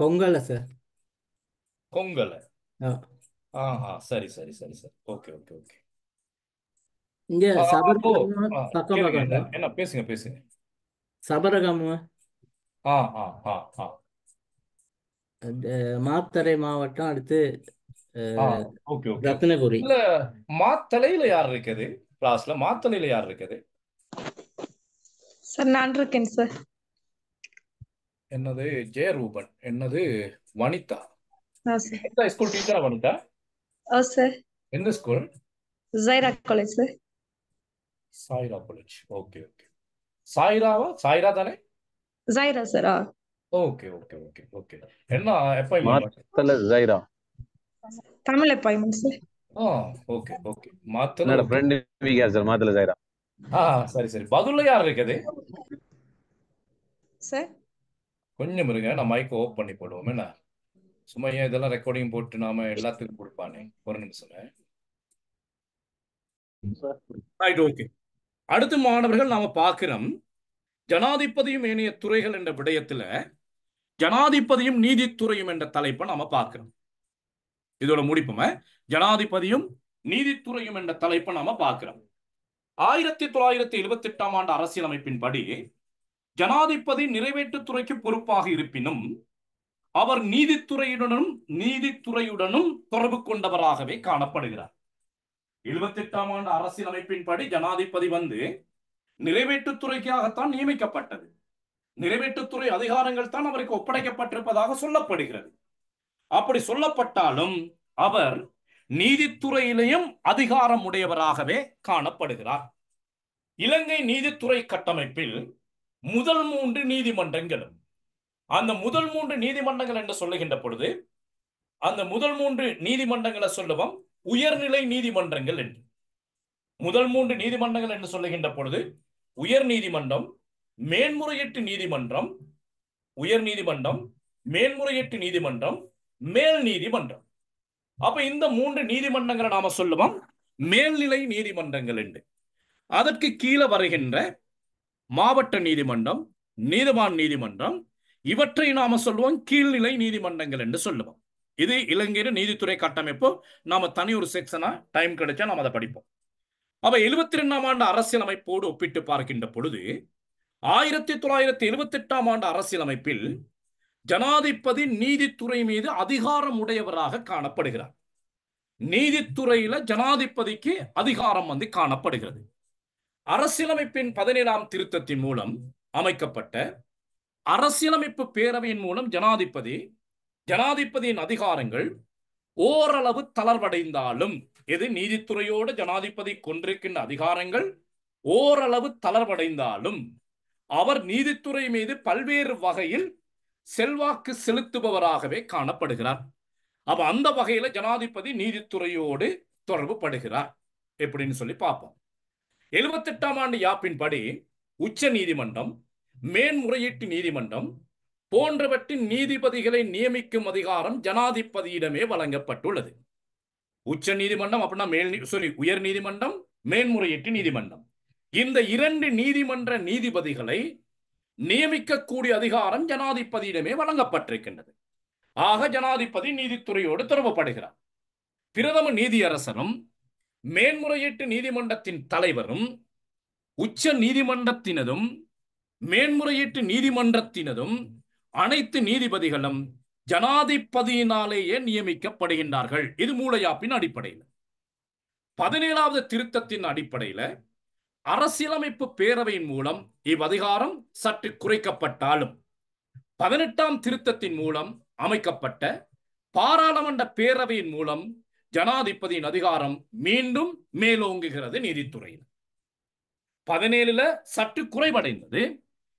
கொங்கல சார். கொங்கல. சரி சரி சரி சரி. Okay okay okay. இங்க என்ன பேசுங்க பேசுங்க. சபரகம மாத்தறை மாவட்டம், அடுத்து ரத்னபுரி. இல்ல மாத்தளையில யார் இருக்குது கிளாஸ்ல? மாத்தளையில யார் இருக்குது? சார் நான் இருக்கேன் சார். என்னது ஜெயரூபன், என்னது வனிதா. ஸ்கூல் டீச்சரா வனிதா? சார். எந்த school? Zahira college sir. Saira college. Okay okay. சாய்ராவா? சாய்ரா தானே? Zahira sir. Okay okay okay okay. என்ன appointment? Matale Zahira. Tamil appointment sir. Okay okay. Matale என்னோட ஃப்ரெண்ட் வீகா சார். மாத்தல ஜைரா. சரி சரி. பதுல்ல யார் இருக்குது சார்? கொஞ்சம் இருங்க, நான் மைக் ஆஃப் பண்ணி போடுவோம். என்ன சும்மா ஏன் இதெல்லாம் ரெக்கார்டிங் போட்டு நாம எல்லாத்துக்கும் கொடுப்பானே. ஒரு நிமிஷம். Right, okay. அடுத்து மாணவர்கள் நாம பார்க்கிறோம், ஜனாதிபதியும் ஏனைய துறைகள் என்ற விடயத்துல ஜனாதிபதியும் நீதித்துறையும் என்ற தலைப்பை நாம பார்க்கிறோம். இதோட முடிப்புமே ஜனாதிபதியும் நீதித்துறையும் என்ற தலைப்பை நாம பார்க்கிறோம். 1978 ஆண்டு அரசியலமைப்பின்படி ஜனாதிபதி நிறைவேற்றுத்துறைக்கு பொறுப்பாக இருப்பினும் அவர் நீதித்துறையுடனும் தொடர்பு கொண்டவராகவே காணப்படுகிறார். 78 ஆண்டு அரசியலமைப்பின்படி ஜனாதிபதி நிறைவேற்றுத்துறைக்காகத்தான் நியமிக்கப்பட்டது. நிறைவேற்றுத்துறை அதிகாரங்கள் தான் அவருக்கு ஒப்படைக்கப்பட்டிருப்பதாக சொல்லப்படுகிறது. அப்படி சொல்லப்பட்டாலும் அவர் நீதித்துறையிலேயும் அதிகாரம் உடையவராகவே காணப்படுகிறார். இலங்கை நீதித்துறை கட்டமைப்பில் முதல் 3 நீதிமன்றங்களும், அந்த முதல் 3 நீதிமன்றங்கள் என்று சொல்லுகின்ற பொழுது அந்த முதல் 3 நீதிமன்றங்களை சொல்லுவோம் உயர்நிலை நீதிமன்றங்கள் என்று. முதல் 3 நீதிமன்றங்கள் என்று சொல்லுகின்ற பொழுது உயர் நீதிமன்றம், மேன்முறையீட்டு நீதிமன்றம், உயர் நீதிமன்றம், மேன்முறையீட்டு நீதிமன்றம், மேல் நீதிமன்றம். அப்ப இந்த 3 நீதிமன்றங்களை நாம சொல்லுவோம் மேல்நிலை நீதிமன்றங்கள் என்று. அதற்கு கீழே வருகின்ற மாவட்ட நீதிமன்றம், நீதிவான் நீதிமன்றம், இவற்றை நாம சொல்லுவோம் கீழ்நிலை நீதிமன்றங்கள் என்று சொல்லுவோம். இது இலங்கையின் நீதித்துறை கட்டமைப்பு. நாம தனி ஒரு செக்ஷனா டைம் கிடைச்சா நாம அதை படிப்போம். அப்ப 72 ஆண்டு அரசியலமைப்போடு ஒப்பிட்டு பார்க்கின்ற பொழுது 1978 ஆண்டு அரசியலமைப்பில் ஜனாதிபதி நீதித்துறை மீது அதிகாரம் உடையவராக காணப்படுகிறார். நீதித்துறையில ஜனாதிபதிக்கு அதிகாரம் காணப்படுகிறது. அரசியலமைப்பின் 17ஆம் திருத்தத்தின் மூலம் அமைக்கப்பட்ட அரசியலமைப்பு பேரவையின் மூலம் ஜனாதிபதியின் அதிகாரங்கள் ஓரளவு தளர்வடைந்தாலும், எது நீதித்துறையோடு ஜனாதிபதி கொண்டிருக்கின்ற அதிகாரங்கள் ஓரளவு தளர்வடைந்தாலும் அவர் நீதித்துறை மீது பல்வேறு வகையில் செல்வாக்கு செலுத்துபவராகவே காணப்படுகிறார். அப்ப அந்த வகையில ஜனாதிபதி நீதித்துறையோடு தொடர்பு படுகிறார். எப்படின்னு சொல்லி பார்ப்போம். 78ஆம் ஆண்டு யாப்பின்படி உச்ச நீதிமன்றம், மேன்முறையீட்டு நீதிமன்றம் போன்றவற்றின் நீதிபதிகளை நியமிக்கும் அதிகாரம் ஜனாதிபதியிடமே வழங்கப்பட்டுள்ளது. உச்ச நீதிமன்றம் அப்படின்னா உயர் நீதிமன்றம், மேன்முறையீட்டு நீதிமன்றம், இந்த 2 நீதிமன்ற நீதிபதிகளை நியமிக்கக்கூடிய அதிகாரம் ஜனாதிபதியிடமே வழங்கப்பட்டிருக்கின்றது. ஆக ஜனாதிபதி நீதித்துறையோடு தொடர்புபடுகிறார். பிரதம நீதியரசரும் மேன்முறையீட்டு நீதிமன்றத்தின் தலைவரும் உச்ச நீதிமன்றத்தினதும் மேன்முறையீட்டு நீதிமன்றத்தினதும் அனைத்து நீதிபதிகளும் ஜனாதிபதியினாலேயே நியமிக்கப்படுகின்றார்கள். இது மூலயாப்பின் அடிப்படையில். 17வது திருத்தத்தின் அடிப்படையில் அரசியலமைப்பு பேரவையின் மூலம் இவ்வதிகாரம் சற்று குறைக்கப்பட்டாலும் 18ஆம் திருத்தத்தின் மூலம் அமைக்கப்பட்ட பாராளுமன்ற பேரவையின் மூலம் ஜனாதிபதியின் அதிகாரம் மீண்டும் மேலோங்குகிறது. நீதித்துறையில் 17ல சற்று குறைவடைந்தது.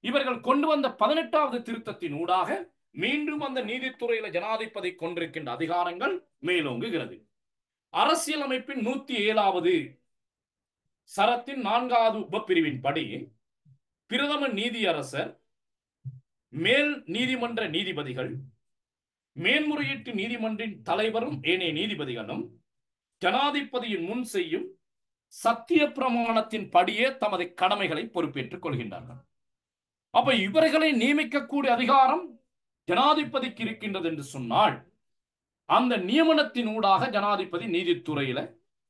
இவர்கள் கொண்டு வந்த 18வது திருத்தத்தின் ஊடாக மீண்டும் அந்த நீதித்துறையில ஜனாதிபதி கொண்டிருக்கின்ற அதிகாரங்கள் மேலோங்குகிறது. அரசியலமைப்பின் 107வது சரத்தின் 4வது உபப்பிரிவின்படி பிரதம நீதியரசர், மேல் நீதிமன்ற நீதிபதிகள், மேன்முறையீட்டு நீதிமன்றின் தலைவரும் ஏனைய நீதிபதிகளும் ஜனாதிபதியின் முன் செய்யும் சத்திய பிரமாணத்தின் படியே தமது கடமைகளை பொறுப்பேற்றுக் கொள்கின்றார்கள். அப்ப இவர்களை நியமிக்கக்கூடிய அதிகாரம் ஜனாதிபதிக்கு இருக்கின்றது என்று சொன்னால், அந்த நியமனத்தின் ஊடாக ஜனாதிபதி நீதித்துறையில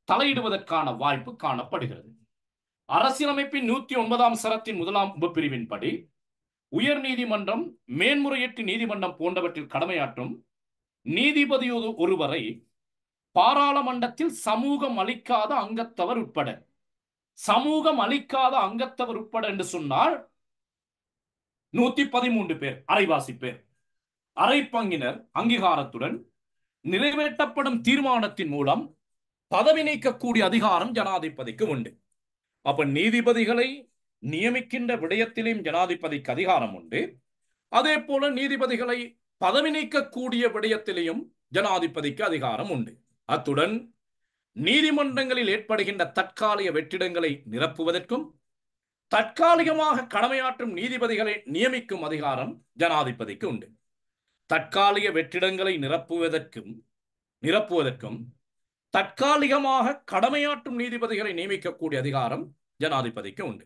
தலையிடுவதற்கான வாய்ப்பு காணப்படுகிறது. அரசியலமைப்பின் 109ஆம் சரத்தின் 1ஆம் உபப்பிரிவின்படி உயர் நீதிமன்றம், மேன்முறையீட்டு நீதிமன்றம் போன்றவற்றில் கடமையாற்றும் நீதிபதி ஒருவரை பாராளுமன்றத்தில் சமூகம் அளிக்காத அங்கத்தவர் உட்பட என்று சொன்னால் 113 பேர், அரைவாசி பேர், அரை பங்கினர் அங்கீகாரத்துடன் நிறைவேற்றப்படும் தீர்மானத்தின் மூலம் பதவி நீக்கக்கூடிய அதிகாரம் ஜனாதிபதிக்கு உண்டு. அப்ப நீதிபதிகளை நியமிக்கின்ற விடயத்திலும் ஜனாதிபதிக்கு அதிகாரம் உண்டு. அதே போல நீதிபதிகளை பதவி நீக்கக்கூடிய விடயத்திலையும் ஜனாதிபதிக்கு அதிகாரம் உண்டு. அத்துடன் நீதிமன்றங்களில் ஏற்படுகின்ற தற்காலிக வெற்றிடங்களை நிரப்புவதற்கும் தற்காலிகமாக கடமையாற்றும் நீதிபதிகளை நியமிக்கும் அதிகாரம் ஜனாதிபதிக்கு உண்டு. தற்காலிக வெற்றிடங்களை நிரப்புவதற்கும் தற்காலிகமாக கடமையாற்றும் நீதிபதிகளை நியமிக்கக்கூடிய அதிகாரம் ஜனாதிபதிக்கு உண்டு.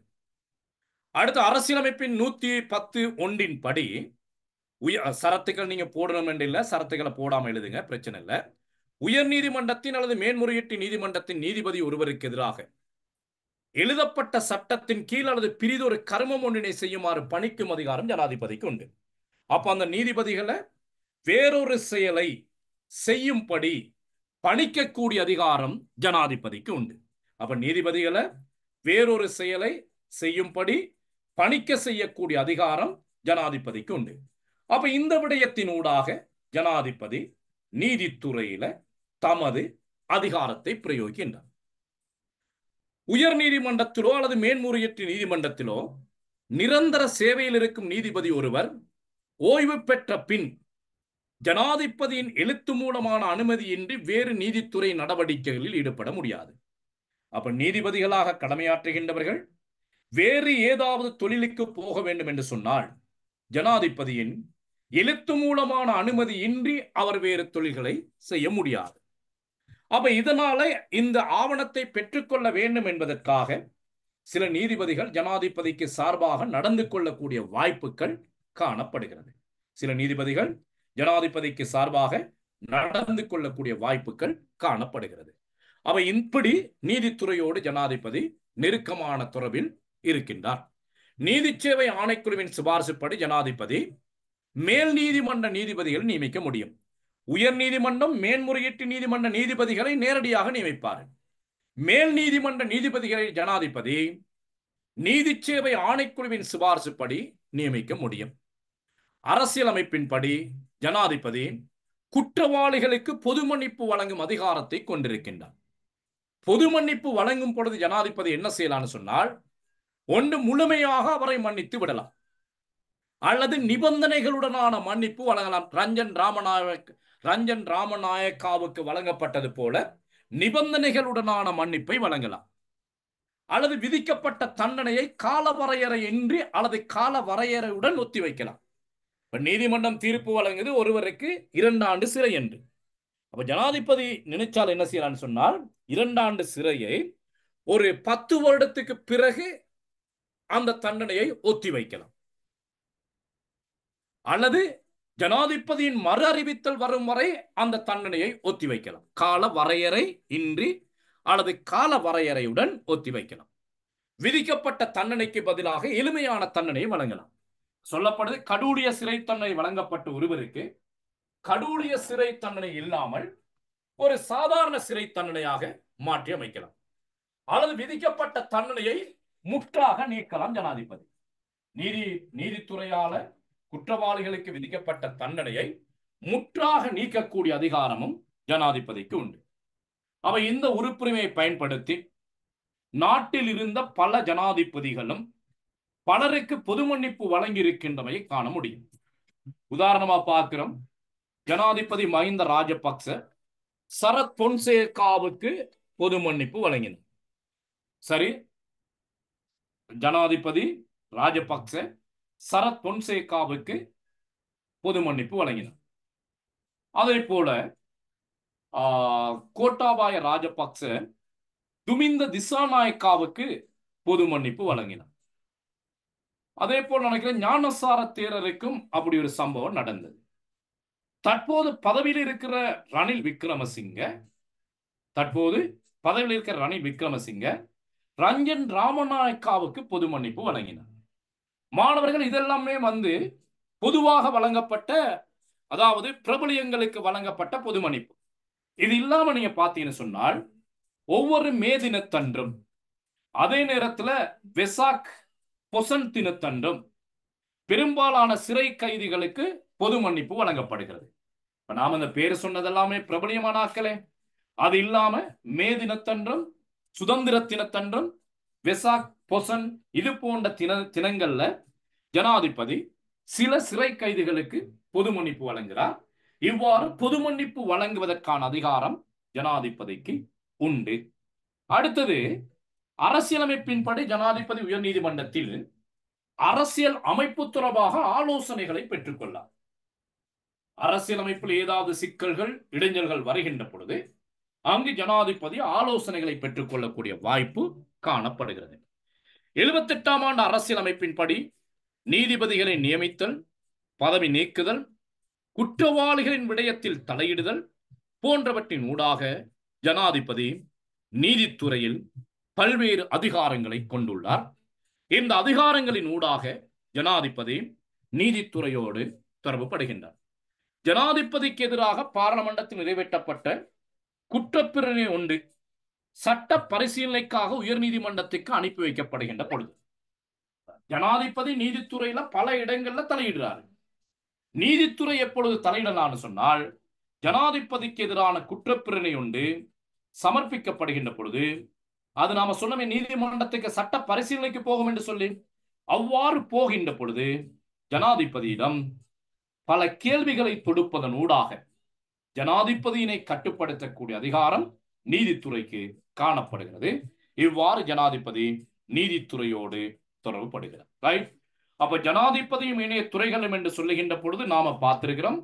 அடுத்து அரசியலமைப்பின் 110(1) படி சரத்துக்கள் நீங்க போடணும் என்று இல்லை, சரத்துக்களை போடாம எழுதுங்க, பிரச்சனை இல்லை. உயர் நீதிமன்றத்தின் அல்லது மேன்முறையீட்டு நீதிமன்றத்தின் நீதிபதி ஒருவருக்கு எதிராக எழுதப்பட்ட சட்டத்தின் கீழ் அல்லது பிரிதொரு கர்மம் ஒன்றினை செய்யுமாறு பணிக்கும் அதிகாரம் ஜனாதிபதிக்கு உண்டு. அப்ப அந்த நீதிபதிகளை வேறொரு செயலை செய்யும்படி பணிக்கக்கூடிய அதிகாரம் ஜனாதிபதிக்கு உண்டு. அப்ப நீதிபதிகளை வேறொரு செயலை செய்யும்படி பணிக்க செய்யக்கூடிய அதிகாரம் ஜனாதிபதிக்கு உண்டு. அப்ப இந்த விடயத்தினூடாக ஜனாதிபதி நீதித்துறையில தமது அதிகாரத்தை பிரயோகிக்கின்றார். உயர் நீதிமன்றத்திலோ அல்லது மேன்முறையீட்டு நீதிமன்றத்திலோ நிரந்தர சேவையில் இருக்கும் நீதிபதி ஒருவர் ஓய்வு பெற்ற பின் ஜனாதிபதியின் எழுத்து மூலமான அனுமதியின்றி வேறு நீதித்துறை நடவடிக்கைகளில் ஈடுபட முடியாது. அப்ப நீதிபதிகளாக கடமையாற்றுகின்றவர்கள் வேறு ஏதாவது தொழிலுக்கு போக வேண்டும் என்று சொன்னால் ஜனாதிபதியின் எழுத்து மூலமான அனுமதியின்றி அவர் வேறு தொழில்களை செய்ய முடியாது. அப்ப இதனால இந்த ஆவணத்தை பெற்றுக்கொள்ள வேண்டும் என்பதற்காக சில நீதிபதிகள் ஜனாதிபதிக்கு சார்பாக நடந்து கொள்ளக்கூடிய வாய்ப்புகள் காணப்படுகிறது. சில நீதிபதிகள் ஜனாதிபதிக்கு சார்பாக நடந்து கொள்ளக்கூடிய வாய்ப்புகள் காணப்படுகிறது. அவ இப்படி நீதித்துறையோடு ஜனாதிபதி நெருக்கமான தொடர்பில் இருக்கின்றார். நீதி சேவை ஆணைக்குழுவின் சிபாரிசுப்படி ஜனாதிபதி மேல் நீதிமன்ற நீதிபதிகள் நியமிக்க முடியும். உயர் நீதிமன்றம் மேன்முறையீட்டு நீதிமன்ற நீதிபதிகளை நேரடியாக நியமிப்பார். மேல் நீதிமன்ற நீதிபதிகளை ஜனாதிபதி நீதி சேவை ஆணைக்குழுவின் சிபாரிசுப்படி நியமிக்க முடியும். அரசியலமைப்பின்படி ஜனாதிபதி குற்றவாளிகளுக்கு பொது மன்னிப்பு வழங்கும் அதிகாரத்தை கொண்டிருக்கின்றார். பொது மன்னிப்பு வழங்கும் பொழுது ஜனாதிபதி என்ன செய்யலாம்னு சொன்னால், ஒன்று முழுமையாக அவரை மன்னித்து விடலாம், அல்லது நிபந்தனைகளுடனான மன்னிப்பு வழங்கலாம். ரஞ்சன் ராமநாயக்காவுக்கு வழங்கப்பட்டது போல நிபந்தனைகளுடனான மன்னிப்பை வழங்கலாம், அல்லது விதிக்கப்பட்ட தண்டனையை காலவரையறையின்றி அல்லது காலவரையறையுடன் ஒத்திவைக்கலாம். இப்ப நீதிமன்றம் தீர்ப்பு வழங்குது ஒருவருக்கு 2 ஆண்டு சிறை என்று. அப்ப ஜனாதிபதி நினைச்சால் என்ன செய்யலாம்னு சொன்னால், 2 ஆண்டு சிறையை ஒரு 10 வருடத்துக்கு பிறகு அந்த தண்டனையை ஒத்தி வைக்கலாம், அல்லது ஜனாதிபதியின் மறு அறிவித்தல் வரும் வரை அந்த தண்டனையை ஒத்தி வைக்கலாம். கால வரையறை இன்றி அல்லது கால வரையறையுடன் ஒத்தி வைக்கலாம். விதிக்கப்பட்ட தண்டனைக்கு பதிலாக எளிமையான தண்டனையை வழங்கலாம். சொல்லப்படுது, கடூழிய சிறை தண்டனை வழங்கப்பட்ட ஒருவருக்கு கடூழிய சிறை தண்டனை இல்லாமல் ஒரு சாதாரண சிறை தண்டனையாக மாற்றி அமைக்கலாம், அல்லது விதிக்கப்பட்ட தண்டனையை முற்றாக நீக்கலாம். ஜனாதிபதி நீதித்துறையால குற்றவாளிகளுக்கு விதிக்கப்பட்ட தண்டனையை முற்றாக நீக்கக்கூடிய அதிகாரமும் ஜனாதிபதிக்கு உண்டு. அவை இந்த உறுப்புரிமையை பயன்படுத்தி நாட்டில் இருந்த பல ஜனாதிபதிகளும் பலருக்கு பொது மன்னிப்பு வழங்கி இருக்கின்றமையை காண முடியும். உதாரணமா பார்க்கிறோம், ஜனாதிபதி மஹிந்த ராஜபக்ச சரத் பொன்சேகாவுக்கு பொது மன்னிப்பு வழங்கினார். சரி, ஜனாதிபதி ராஜபக்ச சரத் பொன்சேகாவுக்கு பொது மன்னிப்பு வழங்கினார். அதே போல கோட்டாபாய ராஜபக்ச துமிந்த திசாநாயக்காவுக்கு பொது மன்னிப்பு வழங்கினார். அதே போல் நினைக்கிறேன் ஞானசார தேரருக்கும் அப்படி ஒரு சம்பவம் நடந்தது. தற்போது பதவியில் இருக்கிற ரணில் விக்ரமசிங்க ரஞ்சன் ராமநாயக்காவுக்கு பொது மன்னிப்பு வழங்கினார். மாணவர்கள் இதெல்லாமே பொதுவாக வழங்கப்பட்ட, அதாவது பிரபலியங்களுக்கு வழங்கப்பட்ட பொது மன்னிப்பு. இது இல்லாம நீங்க பாத்தீங்கன்னு சொன்னால், ஒவ்வொரு மே தினத்தன்றும் அதே நேரத்துல வெசாக் பொசன் தினத்தன்றும் பெரும்பாலான சிறை கைதிகளுக்கு பொது மன்னிப்பு வழங்கப்படுகிறது. இப்ப நாம இந்த பேரு சொன்னதெல்லாமே பிரபலியமான ஆக்களே. அது இல்லாம மே தினத்தன்றும் சுதந்திர தினத்தன்றும் வெசாக் பொசன் இது போன்ற தினங்கள்ல ஜனாதிபதி சில சிறை கைதிகளுக்கு பொது மன்னிப்பு வழங்குகிறார். இவ்வாறு பொது மன்னிப்பு வழங்குவதற்கான அதிகாரம் ஜனாதிபதிக்கு உண்டு. அடுத்தது அரசியலமைப்பின்படி ஜனாதிபதி உயர் நீதிமன்றத்தில் அரசியல் அமைப்பு தொடர்பாக ஆலோசனைகளை பெற்றுக்கொள்ளார். அரசியலமைப்பில் ஏதாவது சிக்கல்கள் இடைஞ்சல்கள் வருகின்ற பொழுது அங்கு ஜனாதிபதி ஆலோசனைகளை பெற்றுக்கொள்ளக்கூடிய வாய்ப்பு காணப்படுகிறது. 78ஆம் ஆண்டு அரசியலமைப்பின்படி நீதிபதிகளை நியமித்தல், பதவி நீக்குதல், குற்றவாளிகளின் விடயத்தில் தலையிடுதல் போன்றவற்றின் ஊடாக ஜனாதிபதி நீதித்துறையில் பல்வேறு அதிகாரங்களை கொண்டுள்ளார். இந்த அதிகாரங்களின் ஊடாக ஜனாதிபதி நீதித்துறையோடு தொடர்புபடுகின்றார். ஜனாதிபதிக்கு எதிராக பாராளுமன்றத்தில் நிறைவேற்றப்பட்ட குற்றப்பிரேரணை ஒன்று சட்ட பரிசீலனைக்காக உயர் நீதிமன்றத்துக்கு அனுப்பி வைக்கப்படுகின்ற பொழுது ஜனாதிபதி நீதித்துறையில பல இடங்கள்ல தலையிடுறாரு. நீதித்துறை எப்பொழுது தலையிடலான்னு சொன்னால், ஜனாதிபதிக்கு எதிரான குற்றப்பிரேரணை ஒன்று சமர்ப்பிக்கப்படுகின்ற பொழுது அது நாம சொன்னமே நீதிமன்றத்துக்கு சட்ட பரிசீலனைக்கு போகும் என்று சொல்லி, அவ்வாறு போகின்ற பொழுது ஜனாதிபதியிடம் பல கேள்விகளை தொடுப்பதன் ஊடாக ஜனாதிபதியினை கட்டுப்படுத்தக்கூடிய அதிகாரம் நீதித்துறைக்கு காணப்படுகிறது. இவ்வாறு ஜனாதிபதி நீதித்துறையோடு தொடர்புபடுகிறார். ரைட். அப்ப ஜனாதிபதியும் இணைய துறைகளும் என்று சொல்லுகின்ற பொழுது நாம பார்த்திருக்கிறோம்,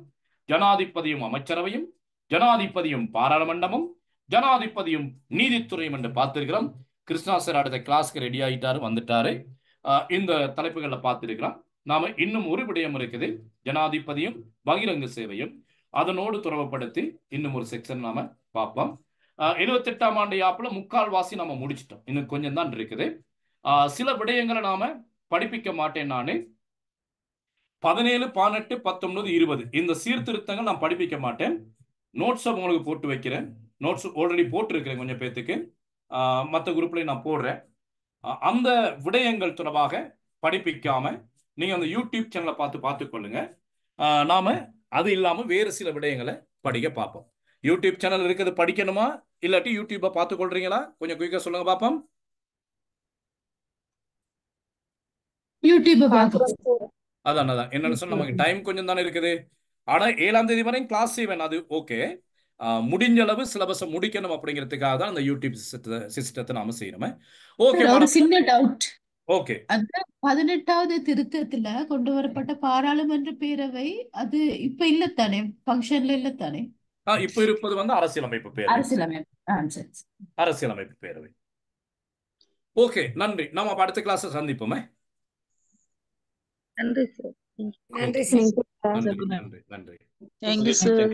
ஜனாதிபதியும் அமைச்சரவையும், ஜனாதிபதியும் பாராளுமன்றமும், ஜனாதிபதியும் நீதித்துறையும் என்று பார்த்திருக்கிறோம். கிருஷ்ணா சார் அடுத்த கிளாஸ்க்கு ரெடி ஆகிட்டாரு, வந்துட்டாரு. இந்த தலைப்புகளை பார்த்திருக்கிறோம். நாம இன்னும் ஒரு விடயம் இருக்குது, ஜனாதிபதியும் பகிரங்க சேவையும். அதனோடு தொடர்புபடுத்தி இன்னும் ஒரு செக்ஷன் நாம பார்ப்போம். 78ஆம் ஆண்டு யாப்புல முக்கால்வாசி நாம முடிச்சிட்டோம், இன்னும் கொஞ்சம் தான் இருக்குது. சில விடயங்களை நாம படிப்பிக்க மாட்டேன். நானு 17, 18, 19, 20 இந்த சீர்திருத்தங்கள் நான் படிப்பிக்க மாட்டேன். நோட்ஸை உங்களுக்கு போட்டு வைக்கிறேன். நோட்ஸ் ஆல்ரெடி போட்டிருக்கிறேன் கொஞ்சம் பேத்துக்கு, மற்ற குரூப்ல நான் போடுறேன். அந்த விடயங்கள் தொடர்பாக படிப்பிக்காம நீங்க அந்த யூடியூப் சேனலை பார்த்துக்கொள்ளுங்க. நாம அது இல்லாம வேறு சில விடயங்களை படிக்க பார்ப்போம். யூடியூப் சேனல் இருக்கிறது படிக்கணுமா, இல்லாட்டி யூடியூப்பை பார்த்துக்கொள்றீங்களா? கொஞ்சம் குயிக்கா சொல்லுங்க பார்ப்போம். அதான் என்னன்னு சொன்ன நமக்கு டைம் கொஞ்சம் தானே இருக்குது. ஆனா 7ஆம் தேதி வரையும் கிளாஸ் செய்வேன், அது ஓகே. முடிஞ்ச அளவு சிலபஸை முடிக்கணும் அப்படிங்கிறதுக்காக தான் அந்த யூடியூப் சிஸ்டத்தை நாம செய்யணுமே. ஓகே, ஒரு சின்ன டவுட். ஓகே. அந்த 18வது திருத்தத்துல கொண்டு வரப்பட்ட பாராளுமன்ற பேரவை அது இப்ப இல்லத்தானே, ஃபங்க்ஷன்ல இல்லத்தானே? இப்ப இருப்பது வந்து அரசியலமைப்பு பேரவை. அரசியலமைப்பு பேரவை. ஓகே, நன்றி. நாம அடுத்த கிளாஸ் சந்திப்போமே. நன்றி சார். நன்றி. நன்றி. நன்றி. Thank you sir.